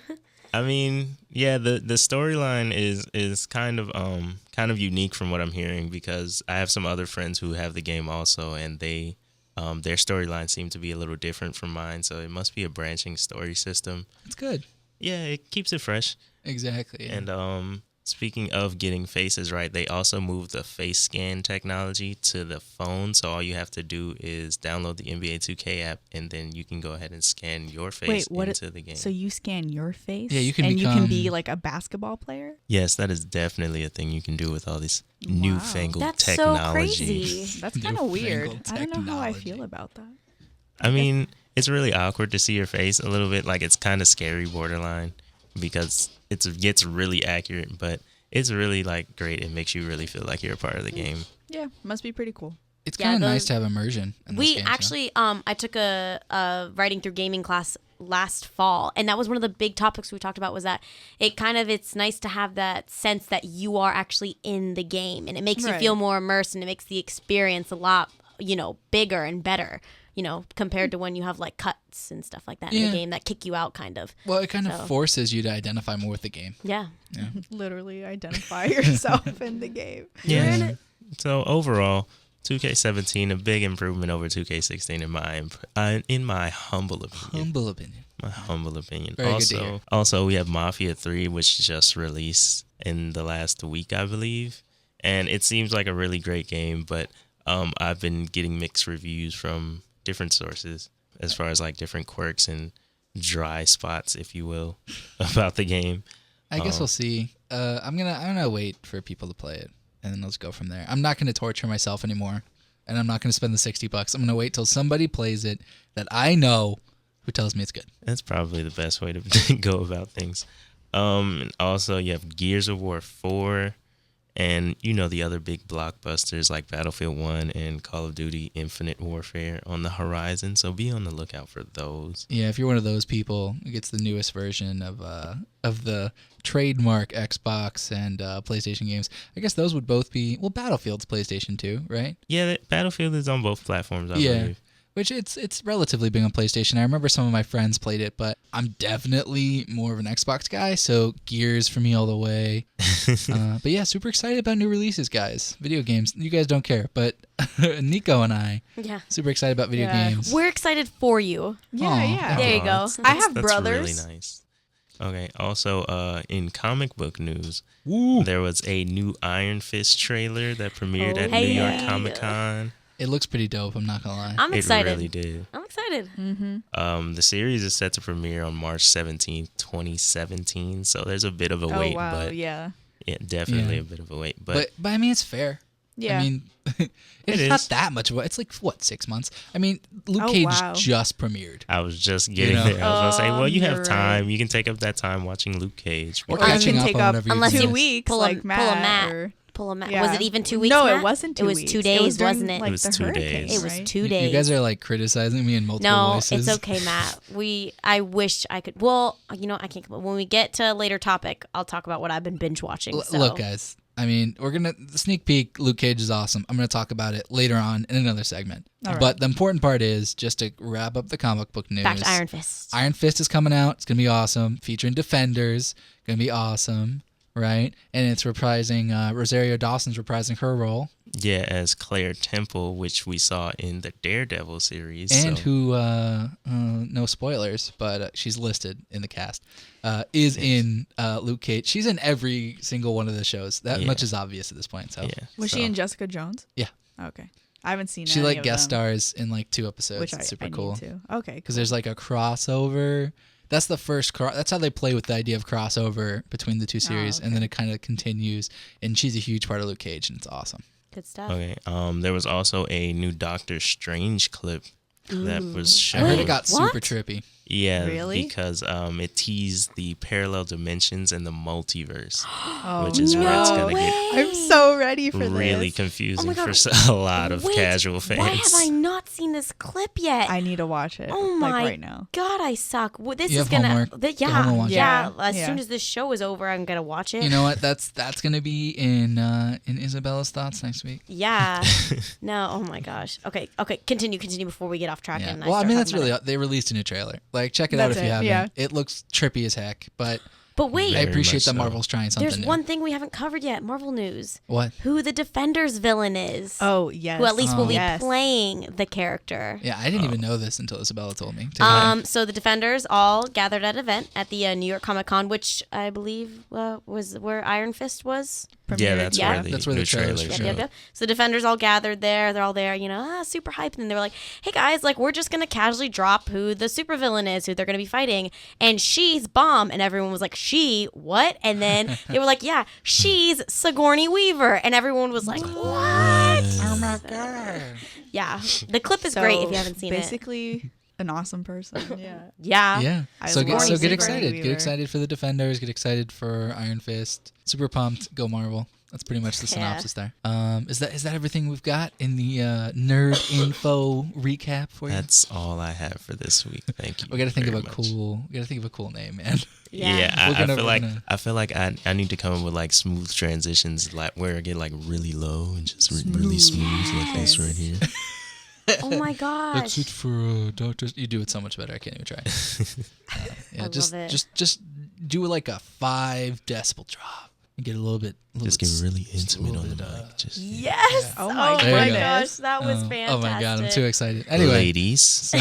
D: I mean, yeah, the storyline is kind of unique from what I'm hearing, because I have some other friends who have the game also, and they their storylines seem to be a little different from mine, so it must be a branching story system.
A: It's good.
D: Yeah, it keeps it fresh.
A: Exactly. Yeah.
D: And speaking of getting faces right, they also moved the face scan technology to the phone, so all you have to do is download the NBA 2K app, and then you can go ahead and scan your face into the game.
C: So you scan your face?
A: Yeah, you can
C: and you can be
A: become-
C: like a basketball player?
D: Yes, that is definitely a thing you can do with all this newfangled
B: That's so
D: technology.
B: crazy.
C: That's kind of weird.
A: Newfangled
C: I don't know how I
A: technology.
C: feel about that.
D: I mean, it's really awkward to see your face a little bit. Like, it's kind of scary borderline, because it gets really accurate, but it's really like great. It makes you really feel like you're a part of the game.
C: Yeah, must be pretty cool.
A: It's
B: Yeah,
A: kind of
B: the-
A: nice to have immersion. In
B: We
A: those games,
B: actually, I took a writing through gaming class last fall, and that was one of the big topics we talked about, was that it's nice to have that sense that you are actually in the game, and it makes you
C: Right.
B: feel more immersed, and it makes the experience a lot, bigger and better, compared to when you have like cuts and stuff like that in
A: Yeah.
B: the game that kick you out, kind of.
A: Well, it kind of
B: So-
A: forces you to identify more with the game.
B: Yeah.
C: Literally identify yourself in the game.
D: Yeah. So overall, 2K17 a big improvement over 2K16 in my humble opinion.
A: Humble opinion.
D: My humble opinion.
A: Very good to hear.
D: Also, we have Mafia 3, which just released in the last week, I believe, and it seems like a really great game. But I've been getting mixed reviews from different sources as far as like different quirks and dry spots, if you will, about the game.
A: I guess we'll see. I'm gonna wait for people to play it, and then let's go from there. I'm not gonna torture myself anymore, and I'm not gonna spend the $60. I'm gonna wait till somebody plays it that I know, who tells me it's good.
D: That's probably the best way to go about things. And also, you have Gears of War 4, and the other big blockbusters like Battlefield 1 and Call of Duty Infinite Warfare on the horizon. So be on the lookout for those.
A: Yeah, if you're one of those people who gets the newest version of the trademark Xbox and PlayStation games, I guess those would both be, well, Battlefield's PlayStation 2, right?
D: Yeah, Battlefield is on both platforms, I
A: Yeah.
D: believe.
A: which it's relatively big on PlayStation. I remember some of my friends played it, but I'm definitely more of an Xbox guy, so Gears for me all the way. But yeah, super excited about new releases, guys. Video games, you guys don't care, but Nico and I,
B: Yeah.
A: super excited about video
C: Yeah.
A: games.
B: We're excited for you.
C: Yeah,
A: Aw,
C: yeah.
B: There you go.
D: That's-
C: I have
D: that's
C: brothers.
D: really nice. Okay. Also, in comic book news,
A: Woo!
D: there was a new Iron Fist trailer that premiered at
B: Hey.
D: New York Comic Con.
A: It looks pretty dope, I'm not gonna lie.
B: I'm
D: It
B: excited.
D: really did.
B: I'm excited.
C: Mm-hmm.
D: The series is set to premiere on March 17th, 2017. So there's a bit of a
C: Oh
D: wait,
C: wow,
D: but
C: yeah.
D: definitely
A: Yeah.
D: a bit of a wait.
A: but I mean, it's fair.
C: Yeah.
A: I mean, it's
D: It
A: not
D: is.
A: that much of a. It's like what, 6 months? I mean, Luke
C: Oh,
A: Cage
C: wow.
A: just premiered.
D: I was just getting
A: know?
D: there. I was gonna say, well, you have
C: You're
D: time.
C: right.
D: You can take up that time watching Luke Cage.
A: Or
C: Or you
A: catching
C: can
A: up
C: take
A: on
C: up
A: whatever you
B: Unless
A: do.
C: two
B: you
C: weeks,
B: pull a-
C: like
B: pull a Matt.
C: or-
B: Pull a Matt.
C: Yeah.
B: Was it even 2 weeks?
C: No,
B: Matt?
C: it wasn't 2
B: It was
C: weeks.
B: 2 days,
C: was during,
B: wasn't it?
C: Like,
D: It was
C: the
D: 2
C: hurricane,
D: days.
B: It was
C: right?
B: 2
A: You
B: days.
A: guys are like criticizing me in multiple
B: No,
A: voices.
B: it's okay, Matt. I wish I could. Well, I can't. When we get to a later topic, I'll talk about what I've been binge watching. So.
A: Look, guys. I mean, we're gonna sneak peek. Luke Cage is awesome. I'm gonna talk about it later on in another segment.
C: All right.
A: But the important part is just to wrap up the comic book news.
B: Back to Iron Fist.
A: Iron Fist is coming out. It's gonna be awesome. Featuring Defenders. Gonna be awesome, right? And it's reprising Rosario Dawson's reprising her role,
D: Yeah, as Claire Temple, which we saw in the Daredevil series.
A: and
D: so-
A: who no spoilers, but she's listed in the cast. Is in Luke Cage. She's in every single one of the shows. That
D: Yeah.
A: much is obvious at this point. So
D: Yeah.
C: Was
D: so-
C: she in Jessica Jones?
A: Yeah.
C: Okay. I haven't seen
A: she
C: any
A: like
C: of
A: guest
C: them,
A: stars in like 2 episodes.
C: which
A: It's super
C: I
A: cool.
C: need to. Okay.
A: Because there's like a crossover. That's the first. That's how they play with the idea of crossover between the two series, and then it kind of continues. And she's a huge part of Luke Cage, and it's awesome.
B: Good stuff.
D: Okay. There was also a new Doctor Strange clip that was
A: I
D: shown.
A: heard it got
B: What?
A: super trippy.
D: Yeah,
C: Really?
D: because it teased the parallel dimensions and the multiverse,
C: Oh,
D: which is where it's
B: No
D: gonna get
C: I'm so ready for
D: really
C: this.
D: confusing
B: Oh my
D: for
B: God.
D: a lot of
B: Wait,
D: casual fans.
B: Why have I not seen this clip yet?
C: I need to watch it.
B: Oh my
C: like right now.
B: God, I suck. This
A: You
B: is
A: have
B: gonna.
A: homework.
B: th-
A: Go home and
B: yeah,
A: watch
C: it.
B: yeah. As
C: Yeah.
B: soon as this show is over, I'm gonna watch it.
A: You know what? That's gonna be in Isabella's thoughts next week.
B: Yeah. No. Oh my gosh. Okay. Continue before we get off track.
A: Yeah.
B: And
A: Well, I
B: start
A: mean, that's
B: talking
A: really.
B: about
A: They released a new trailer. Like, check it out
C: That's
A: if you
C: it,
A: haven't.
C: yeah.
A: It looks trippy as heck, but
B: it. But wait,
A: I
D: Very
A: appreciate
D: much
A: that
D: so.
A: Marvel's trying something
B: there's
A: new.
B: one thing we haven't covered yet. Marvel news.
A: What?
B: Who the Defenders villain is?
C: Oh yes.
B: Who at least will be
C: Yes.
B: playing the character.
A: Yeah, I didn't even know this until Isabella told me. Take it away.
B: So the Defenders all gathered at an event at the New York Comic Con, which I believe was where Iron Fist was.
D: Yeah, that's
B: Yeah.
D: where the
A: That's where the
D: new
A: trailers
D: trailer
A: were
D: showed.
A: shown.
B: So the Defenders all gathered there. They're all there, super hyped. And they were like, hey guys, like, we're just going to casually drop who the supervillain is, who they're going to be fighting. And she's Bomb. And everyone was like, she? What? And then they were like, yeah, she's Sigourney Weaver. And everyone was like, what?
A: Oh my god.
B: Yeah. The clip is
C: So,
B: great if you haven't seen it.
C: basically an awesome person. Yeah.
B: Yeah.
A: Yeah.
C: I
A: So
C: love
A: get
C: Sigourney
A: excited.
C: Weaver.
A: Get excited for the Defenders. Get excited for Iron Fist. Super pumped. Go Marvel. That's pretty much the
B: Yeah.
A: synopsis there. Is that everything we've got in the nerd info recap for you?
D: That's all I have for this week. Thank you.
A: We gotta think of
D: very
A: a
D: much.
A: cool. We gotta think of a cool name, man.
D: Yeah,
A: We're gonna- we're
D: I
A: gonna-
D: feel like I need to come up with like smooth transitions, like where I get like really low and just really smooth, like this right here.
B: Oh my gosh.
A: That's it for Doctors. You do it so much better. I can't even try. Yeah,
B: I
A: just
B: love it.
A: just do like a 5 decibel drop and get a little bit.
D: Just get really
A: just a
D: intimate
A: little
D: on the
A: bit,
D: mic. Just
B: Yes.
C: Oh my
A: There you go.
B: gosh. That was fantastic.
A: Oh my god, I'm too excited. Anyway,
D: ladies.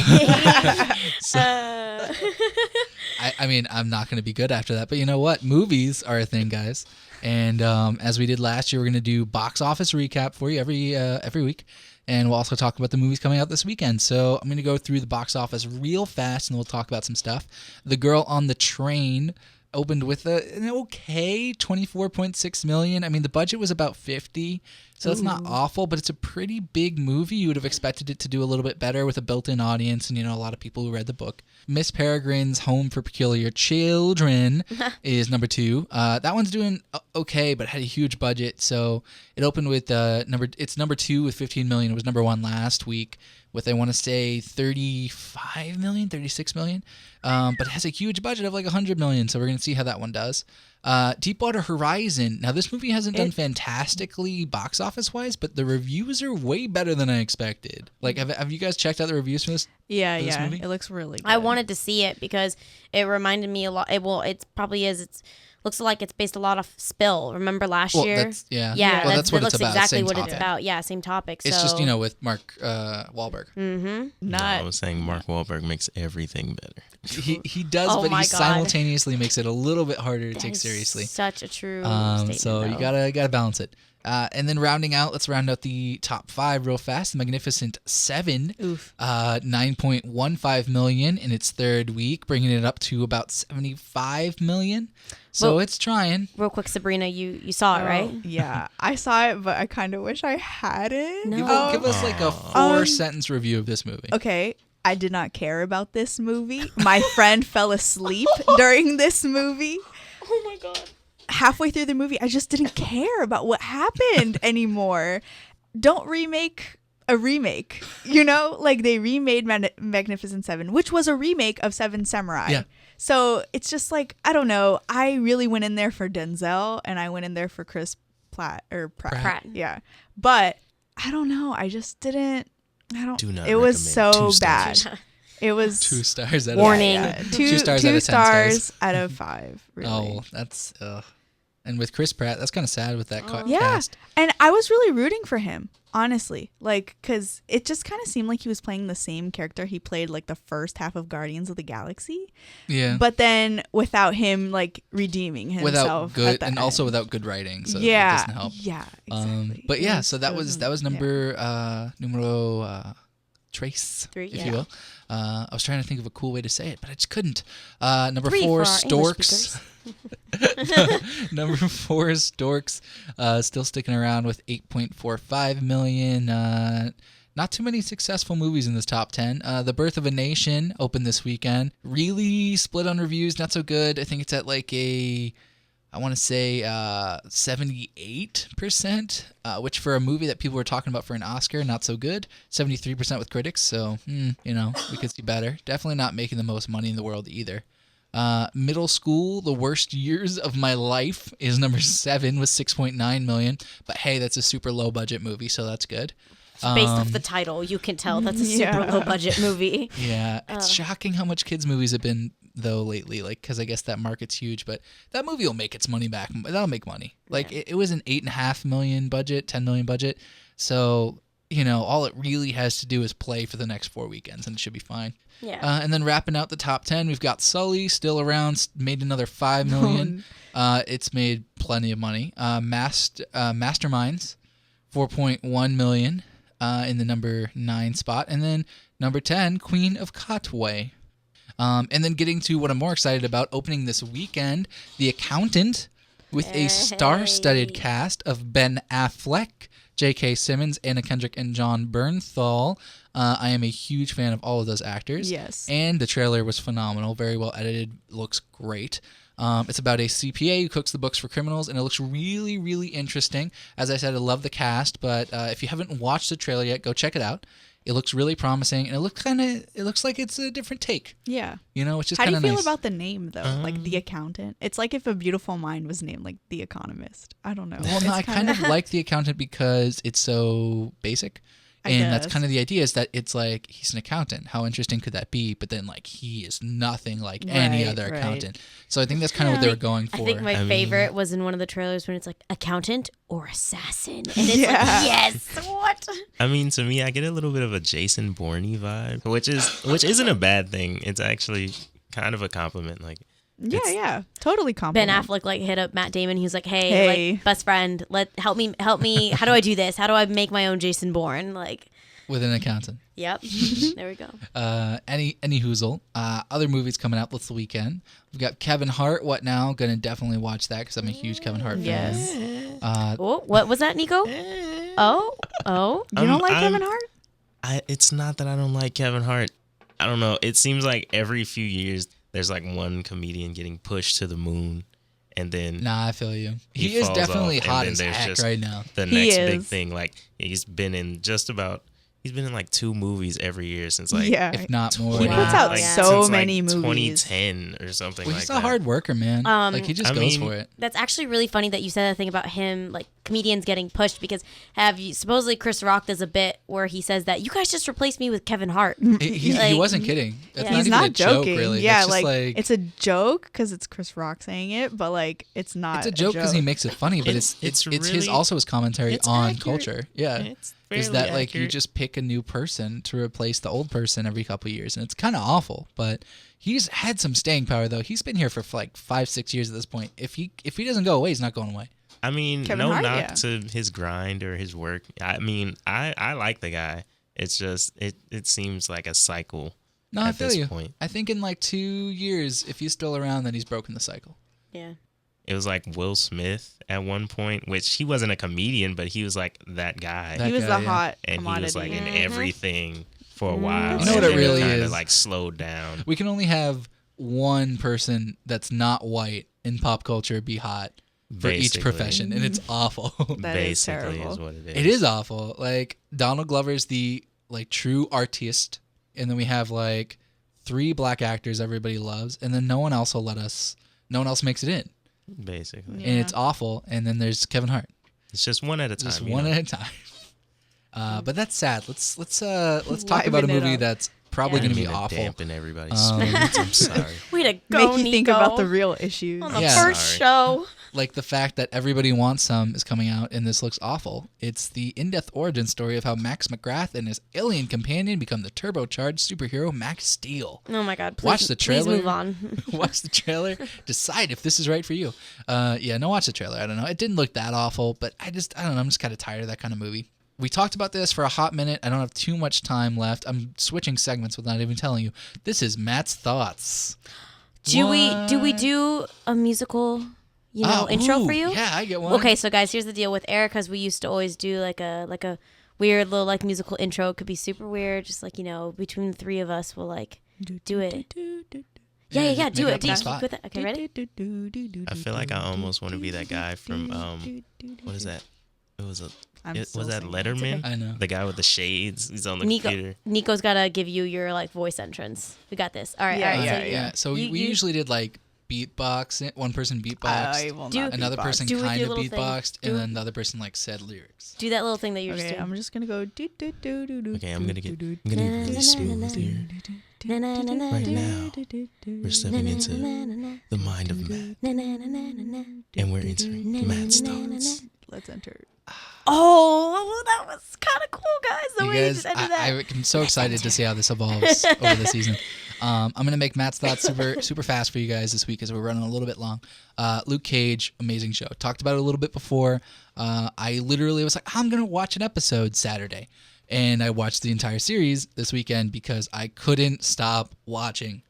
A: I mean, I'm not going to be good after that, but you know what? Movies are a thing, guys. And as we did last year, we're going to do box office recap for you every week, and we'll also talk about the movies coming out this weekend. So I'm going to go through the box office real fast, and we'll talk about some stuff. The Girl on the Train opened with an okay 24.6 million. I mean, the budget was about 50, so it's not awful, but it's a pretty big movie. You would have expected it to do a little bit better with a built-in audience and, a lot of people who read the book. Miss Peregrine's Home for Peculiar Children is number 2. That one's doing okay, but had a huge budget, so it opened with it's number 2 with 15 million. It was number 1 last week with, I want to say, 35 million, 36 million, but it has a huge budget of like 100 million, so we're going to see how that one does. Deepwater Horizon. Now, this movie hasn't done fantastically box office wise, but the reviews are way better than I expected. Like, have you guys checked out the reviews for this?
C: Yeah,
A: this
C: yeah.
A: movie?
C: It looks really good.
B: I wanted to see it because it reminded me a lot. It probably is. It's looks like it's based a lot of Spill. Remember last
A: Well,
B: year?
A: that's, yeah.
B: Yeah,
A: Well, that's what
B: that
A: it's
B: looks
A: about.
B: exactly
A: Same
B: what
A: topic.
B: it's about. Yeah, same topic.
A: It's
B: so.
A: just, with Mark Wahlberg.
D: No, I was saying Mark Wahlberg makes everything better.
A: He does,
B: Oh
A: but
B: my
A: he
B: God.
A: simultaneously makes it a little bit harder to
B: That
A: take
B: is
A: seriously.
B: Such a true statement.
A: So you
B: though.
A: gotta balance it. And then let's round out the top 5 real fast. The Magnificent Seven,
C: Oof.
A: 9.15 million in its third week, bringing it up to about 75 million. So
B: Well-
A: it's trying.
B: Real quick, Sabrina, you saw it, right?
C: Yeah, I saw it, but I kind of wish I hadn't.
B: No.
A: Give us like a 4-sentence review of this movie.
C: Okay, I did not care about this movie. My friend fell asleep during this movie.
B: Oh my god.
C: Halfway through the movie, I just didn't care about what happened anymore. Don't remake a remake. Like they remade Magnificent Seven, which was a remake of Seven Samurai.
A: Yeah.
C: So it's just like, I don't know. I really went in there for Denzel and I went in there for Chris Pratt.
B: Pratt.
C: Yeah. But I don't know. I just didn't.
D: Do not
C: It was
D: recommend.
C: so
D: 2
C: bad.
D: stars.
C: It was
A: 2 stars out of
B: Warning.
C: yeah,
A: 2 stars
C: two
A: out of 10 stars.
C: out of 5. Really.
A: Oh, that's and with Chris Pratt, that's kind of sad with that
C: Yeah,
A: cast.
C: and I was really rooting for him, honestly, because it just kind of seemed like he was playing the same character he played like the first half of Guardians of the Galaxy,
A: Yeah.
C: but then without him like redeeming himself
A: Without
C: at
A: good
C: the
A: and also
C: end.
A: without good writing, so
C: yeah,
A: that doesn't help.
C: yeah, exactly.
A: But
C: It
A: yeah, so that
C: it
A: was
C: yeah.
A: number numero tres,
B: 3,
A: if
B: yeah.
A: you will. I was trying to think of a cool way to say it, but I just couldn't. Number
B: 3
A: 4,
B: for our English
A: Storks. Number 4 is Storks, still sticking around with 8.45 million. Not too many successful movies in this top 10. The Birth of a Nation opened this weekend. Really split on reviews, not so good. I think it's at like I want to say 78%, which for a movie that people were talking about for an Oscar, not so good. 73% with critics, so, we could see better. Definitely not making the most money in the world either. Middle School, The Worst Years of My Life is number 7 with 6.9 million. But hey, that's a super low budget movie, so that's good.
B: Based off the title, you can tell that's a super
C: Yeah.
B: low budget movie.
A: Yeah, it's shocking how much kids movies have been though lately. Like, because I guess that market's huge, but that movie will make its money back. That'll make money. Like it was an 8.5 million budget, 10 million budget. So all it really has to do is play for the next 4 weekends, and it should be fine.
B: Yeah.
A: And then wrapping out the top 10, we've got Sully still around, made another 5 million. It's made plenty of money. Masterminds, 4.1 million in the number 9 spot, and then number 10, Queen of Katwe. And then getting to what I'm more excited about, opening this weekend, The Accountant, with a star-studded cast of Ben Affleck, J.K. Simmons, Anna Kendrick, and John Bernthal. I am a huge fan of all of those actors.
C: Yes.
A: And the trailer was phenomenal, very well edited, looks great. It's about a CPA who cooks the books for criminals, and it looks really, really interesting. As I said, I love the cast, but if you haven't watched the trailer yet, go check it out. It looks really promising, and it looks like it's a different take,
C: Yeah.
A: which is
C: How do
A: kind
C: you
A: of
C: feel
A: nice.
C: about the name though? Like The Accountant. It's like if A Beautiful Mind was named like The Economist. I don't know.
A: Well, no,
C: It's
A: I kind of like The Accountant because it's so basic. And that's
C: guess.
A: kind of the idea, is that it's like he's an accountant. How interesting could that be? But then like he is nothing like any
C: Right,
A: other
C: right.
A: accountant. So I think that's kind of what they were going for.
B: I think my
D: I mean-
B: favorite was in one of the trailers when it's like accountant or assassin, and it's
C: Yeah.
B: like, yes, what?
D: I mean, to me, I get a little bit of a Jason Bourne vibe, which isn't a bad thing. It's actually kind of a compliment. Like,
C: Yeah. Totally
B: Ben
C: compliment.
B: Affleck like hit up Matt Damon. He was like, "Hey,
C: Hey.
B: like best friend, help me. How do I do this? How do I make my own Jason Bourne?" Like,
A: With an accountant.
B: yep, there we go.
A: Any hoozle. Other movies coming out this weekend. We've got Kevin Hart. What now? Gonna definitely watch that because I'm a huge Kevin Hart fan.
C: Yes.
B: Oh, what was that, Nico? Oh,
C: You don't like
D: I'm-
C: Kevin Hart?
D: It's not that I don't like Kevin Hart. I don't know. It seems like every few years there's like one comedian getting pushed to the moon, and then
A: Nah, I feel you.
D: He
A: He is
D: falls
A: definitely
D: off, and
A: hot
D: then
A: as
D: there's
A: heck
D: just-
A: right now.
D: the
C: He
D: next big
C: is.
D: thing. Like, he's been in just about He's been in like 2 movies every year since like
C: yeah.
A: if not more.
C: He
B: Wow.
C: puts out
B: Like,
C: so
D: since,
C: many
D: like,
C: movies.
D: 2010 or something
A: Well,
D: like
A: he's
D: that.
A: a hard worker, man. Like he just
D: I
A: goes
D: mean-
A: for it.
B: That's actually really funny that you said that thing about him, like comedians getting pushed, because supposedly Chris Rock does a bit where he says that you guys just replaced me with Kevin Hart.
A: He
B: Like,
A: wasn't kidding. That's
B: yeah.
A: not
C: He's
A: even
C: not
A: a joke,
C: joking.
A: really.
C: Yeah,
A: That's just like
C: it's a joke because it's Chris Rock saying it, but like it's not.
A: it's a joke because he makes it funny, but
D: It's-
A: it's
D: it's
A: his
D: really-
A: also his commentary
D: it's
A: on
D: accurate.
A: culture. Yeah.
D: It's
A: Is
D: fairly
A: that like you
D: accurate.
A: just pick a new person to replace the old person every couple of years, and it's kind of awful. But he's had some staying power though. He's been here for like 5-6 years at this point. If he doesn't go away, he's not going away.
D: I mean,
C: Kevin
D: no
C: Hart,
D: knock
C: yeah.
D: to his grind or his work. I mean, I like the guy. It's just it seems like a cycle
A: No, I
D: at
A: feel
D: this
A: you.
D: point.
A: I think in like 2 years, if he's still around, then he's broken the cycle.
B: Yeah.
D: It was like Will Smith at one point, which he wasn't a comedian, but he was like that guy.
A: That
C: He was
A: guy,
C: the
A: yeah.
C: hot
D: And he
C: commodity.
D: was like in
B: Mhm.
D: everything for a while.
A: You know what it really
D: kind
A: is?
D: of like slowed down.
A: We can only have one person that's not white in pop culture be hot for each
D: Basically.
A: profession, and it's awful.
C: That is
D: Basically
C: terrible.
D: is what it is.
A: It is awful. Like Donald Glover's the like true artist, and then we have like 3 black actors everybody loves, and then no one else will let us. No one else makes it in,
D: Basically.
C: Yeah.
A: and it's awful. And then there's Kevin Hart,
D: It's just one at a time.
A: just
D: you
A: one
D: know?
A: at a time. But that's sad. Let's talk about a
C: Liven it
A: movie
C: up.
A: that's probably
B: Yeah.
A: going to be
D: Need to
A: awful.
D: dampen everybody's
A: Um,
D: spirits. I'm sorry.
B: Way to go,
C: Make you think
B: Nico.
C: about the real issues.
B: on the
A: Yeah.
B: first
D: Sorry.
B: show.
A: Like the fact that Everybody Wants Some is coming out, and this looks awful. It's the in-depth origin story of how Max McGrath and his alien companion become the turbocharged superhero Max Steel.
B: Oh my God! Please,
A: Watch the
B: Please
A: trailer.
B: move on.
A: Watch the trailer. Decide if this is right for you. No, watch the trailer. I don't know. It didn't look that awful, but I don't know. I'm just kind of tired of that kind of movie. We talked about this for a hot minute. I don't have too much time left. I'm switching segments without even telling you. This is Matt's thoughts.
B: Do we
A: What?
B: do a musical,
A: Oh,
B: intro
A: ooh,
B: for you?
A: Yeah, I get one.
B: Okay, so guys, here's the deal with Erica's. We used to always do like a weird little like musical intro. It could be super weird, just like between the 3 of us, we'll like do it. Yeah, do
A: make
B: it.
A: it up on the
B: Do
A: spot.
B: with it. Okay, ready?
D: I feel like I almost want to be that guy from what is that? Was that Letterman?
A: I know.
D: The guy with the shades. He's on the computer.
B: Nico's gotta give you your like voice entrance. We got this. All right,
C: Yeah,
B: all right.
C: yeah,
B: so
A: Yeah, so we usually did like beatbox. One person beatboxed,
C: I will
B: Do-
C: not
A: another
C: beatbox.
A: person
B: Do with
A: kind
B: your
A: of
B: little thing.
A: beatboxed,
B: Do
A: and
B: it.
A: then the other person like said lyrics.
B: do that little thing that you're just
C: Okay,
B: doing.
C: I'm just gonna go.
D: Okay, I'm gonna get really smooth here.
B: Na, na, na, na,
D: Right
B: na,
D: now, we're stepping into the mind of Matt,
B: na, na, na, na, na.
D: and we're entering Matt's thoughts.
C: Let's enter.
B: Oh, that was kind of cool, guys. The
A: You
B: way you
A: guys,
B: just ended that.
A: I'm so excited to see how this evolves over the season. I'm gonna make Matt's thoughts super fast for you guys this week because we're running a little bit long. Luke Cage, amazing show. Talked about it a little bit before. I literally was like, I'm gonna watch an episode Saturday, and I watched the entire series this weekend because I couldn't stop watching.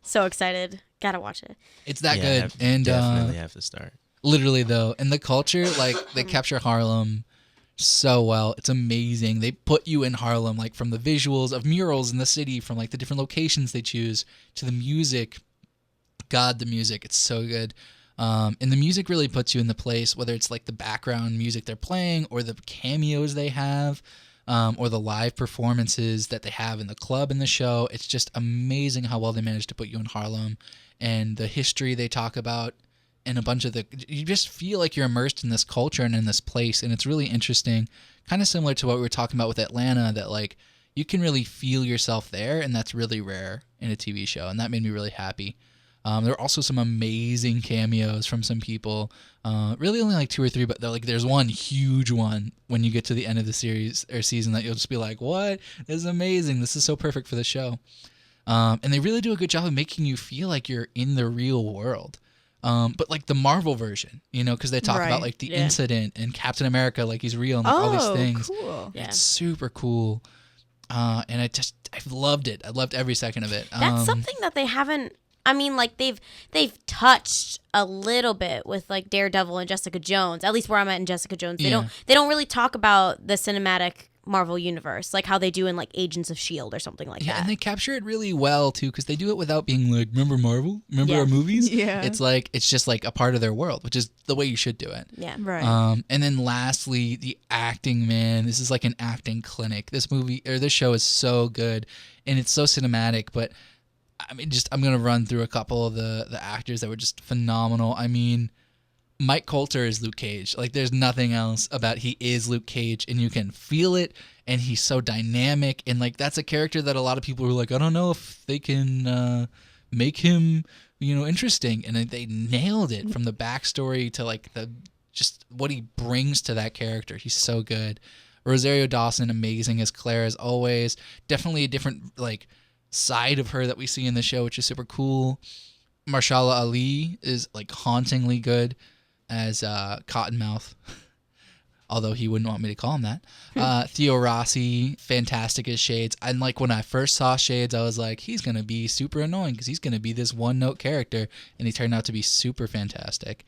B: So excited. Gotta watch it.
A: It's that
D: Yeah,
A: good, and
D: definitely have to start.
A: literally though, and the culture, like they capture Harlem so well. It's amazing. They put you in Harlem, like from the visuals of murals in the city, from like the different locations they choose to the music. God, the music, it's so good. And the music really puts you in the place, whether it's like the background music they're playing or the cameos they have, or the live performances that they have in the club in the show. It's just amazing how well they managed to put you in Harlem and the history they talk about. And a bunch of you just feel like you're immersed in this culture and in this place, and it's really interesting. Kind of similar to what we were talking about with Atlanta, that like you can really feel yourself there, and that's really rare in a TV show, and that made me really happy. There are also some amazing cameos from some people. Really only like 2 or 3, but there's one huge one when you get to the end of the series or season that you'll just be like, what? This is amazing. This is so perfect for the show. And they really do a good job of making you feel like you're in the real world. But like the Marvel version, because they talk
C: Right.
A: about like the
B: Yeah.
A: incident and Captain America, like he's real and like, all these things.
C: Cool.
B: Yeah.
A: It's super cool. And I've loved it. I loved every second of it.
B: That's something that they haven't. I mean, like they've touched a little bit with like Daredevil and Jessica Jones. At least where I'm at in Jessica Jones, they
A: Yeah.
B: don't really talk about the cinematic Marvel Universe, like how they do in like Agents of S.H.I.E.L.D. or something like
A: Yeah,
B: that.
A: and they capture it really well too, because they do it without being like, remember Marvel? Remember
B: Yeah.
A: our movies?
C: Yeah.
A: It's just like a part of their world, which is the way you should do it.
B: Yeah.
C: Right.
A: And then lastly, the acting, man. This is like an acting clinic. This show is so good, and it's so cinematic. But I mean, I'm gonna run through a couple of the actors that were just phenomenal. I mean, Mike Coulter is Luke Cage. Like, there's nothing else about he is Luke Cage, and you can feel it. And he's so dynamic, and like that's a character that a lot of people are like, I don't know if they can make him, interesting. And they nailed it from the backstory to like just what he brings to that character. He's so good. Rosario Dawson, amazing as Claire as always. Definitely a different like side of her that we see in the show, which is super cool. Marshala Ali is like hauntingly good as Cottonmouth. Although he wouldn't want me to call him that. Theo Rossi, fantastic as Shades. And like when I first saw Shades, I was like, he's going to be super annoying because he's going to be this one-note character. And he turned out to be super fantastic.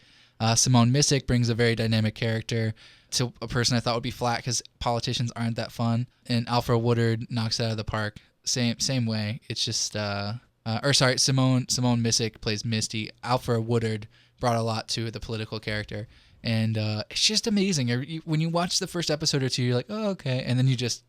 A: Simone Missick brings a very dynamic character to a person I thought would be flat because politicians aren't that fun. And Alfred Woodard knocks it out of the park. Same way. It's just... Simone Missick plays Misty. Alfred Woodard brought a lot to the political character. And it's just amazing. When you watch the first episode or two, you're like, oh, okay. And then it just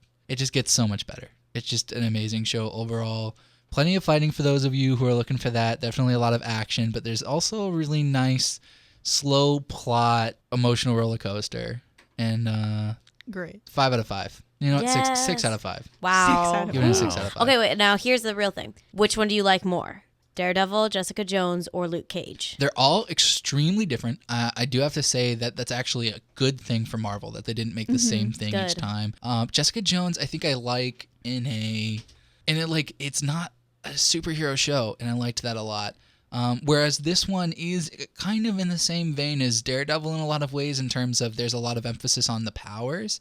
A: gets so much better. It's just an amazing show overall. Plenty of fighting for those of you who are looking for that. Definitely a lot of action, but there's also a really nice, slow plot, emotional roller coaster. And
C: Great.
A: 5 out of 5. You know,
B: Yes.
A: 6 out of 5.
B: Wow.
C: 6 out of
A: Give it a 6
D: Wow.
A: out of 5.
B: Okay, wait. Now here's the real thing. Which one do you like more? Daredevil, Jessica Jones, or Luke Cage?
A: They're all extremely different. I do have to say that that's actually a good thing for Marvel, that they didn't make the same thing each
B: Good.
A: time. Jessica Jones, I think I like it's not a superhero show, and I liked that a lot. Whereas this one is kind of in the same vein as Daredevil in a lot of ways, in terms of there's a lot of emphasis on the powers,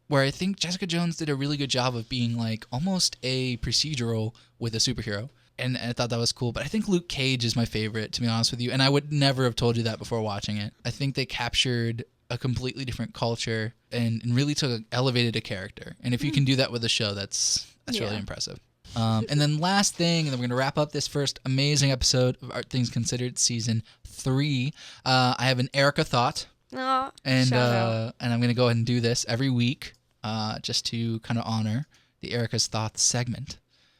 A: where I think Jessica Jones did a really good job of being like almost a procedural with a superhero. And I thought that was cool. But I think Luke Cage is my favorite, to be honest with you. And I would never have told you that before watching it. I think they captured a completely different culture and really elevated a character. And if you can do that with a show, that's really impressive. And then last thing, and then we're going to wrap up this first amazing episode of Art Things Considered Season 3. I have an Erica thought.
B: Oh,
A: And
C: Shout out.
A: and I'm going to go ahead and do this every week just to kind of honor the Erica's Thoughts segment.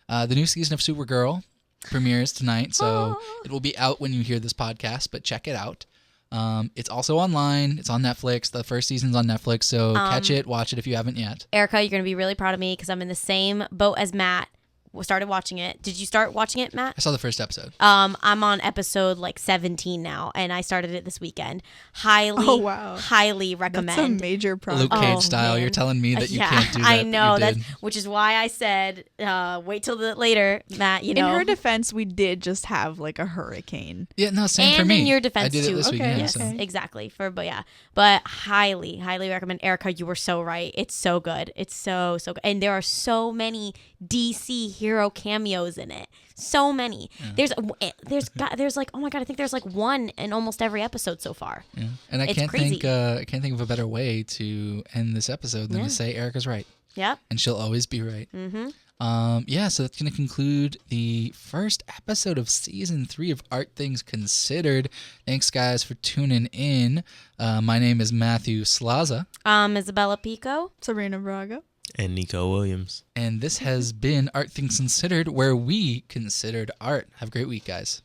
A: The new season of Supergirl premieres tonight, so it will be out when you hear this podcast, but check it out. It's also online. It's on Netflix. The first season's on Netflix, so catch it, watch it if you haven't yet.
B: Erica, you're going to be really proud of me because I'm in the same boat as Matt. We started watching it. Did you start watching it, Matt?
A: I saw the first episode.
B: I'm on episode like 17 now, and I started it this weekend. Highly,
C: Oh, wow.
B: highly
C: That's
B: recommend.
C: a major
A: Luke
C: project.
A: Cage
B: Oh,
A: style.
B: man.
A: You're telling me that you can't do that.
B: I
A: but
B: know
A: you
B: that's
A: did.
B: which is why I said wait till later, Matt. You know,
C: In her defense, we did just have like a hurricane.
A: Yeah, no, same
B: and
A: for me.
B: in your defense
A: I did
B: too.
A: it this week.
C: Okay,
A: Yeah,
B: Yes,
A: so.
C: okay.
B: exactly. But highly, highly recommend. Erica, you were so right. It's so good. It's so good, and there are so many DC hero cameos in it. So many. There's like, oh my god, I think there's like one in almost every episode so far.
A: Yeah. And I
B: It's
A: can't
B: crazy.
A: think of a better way to end this episode than
B: Yeah.
A: to say Erica's right,
B: Yep.
A: and she'll always be right.
B: Mm-hmm.
A: So that's going to conclude the first episode of Season 3 of Art Things Considered. Thanks, guys, for tuning in. My name is Matthew Slaza,
B: Isabella Pico.
C: Sabrina Braga.
D: And Nico Williams.
A: and this has been Art Things Considered, where we considered art. Have a great week, guys.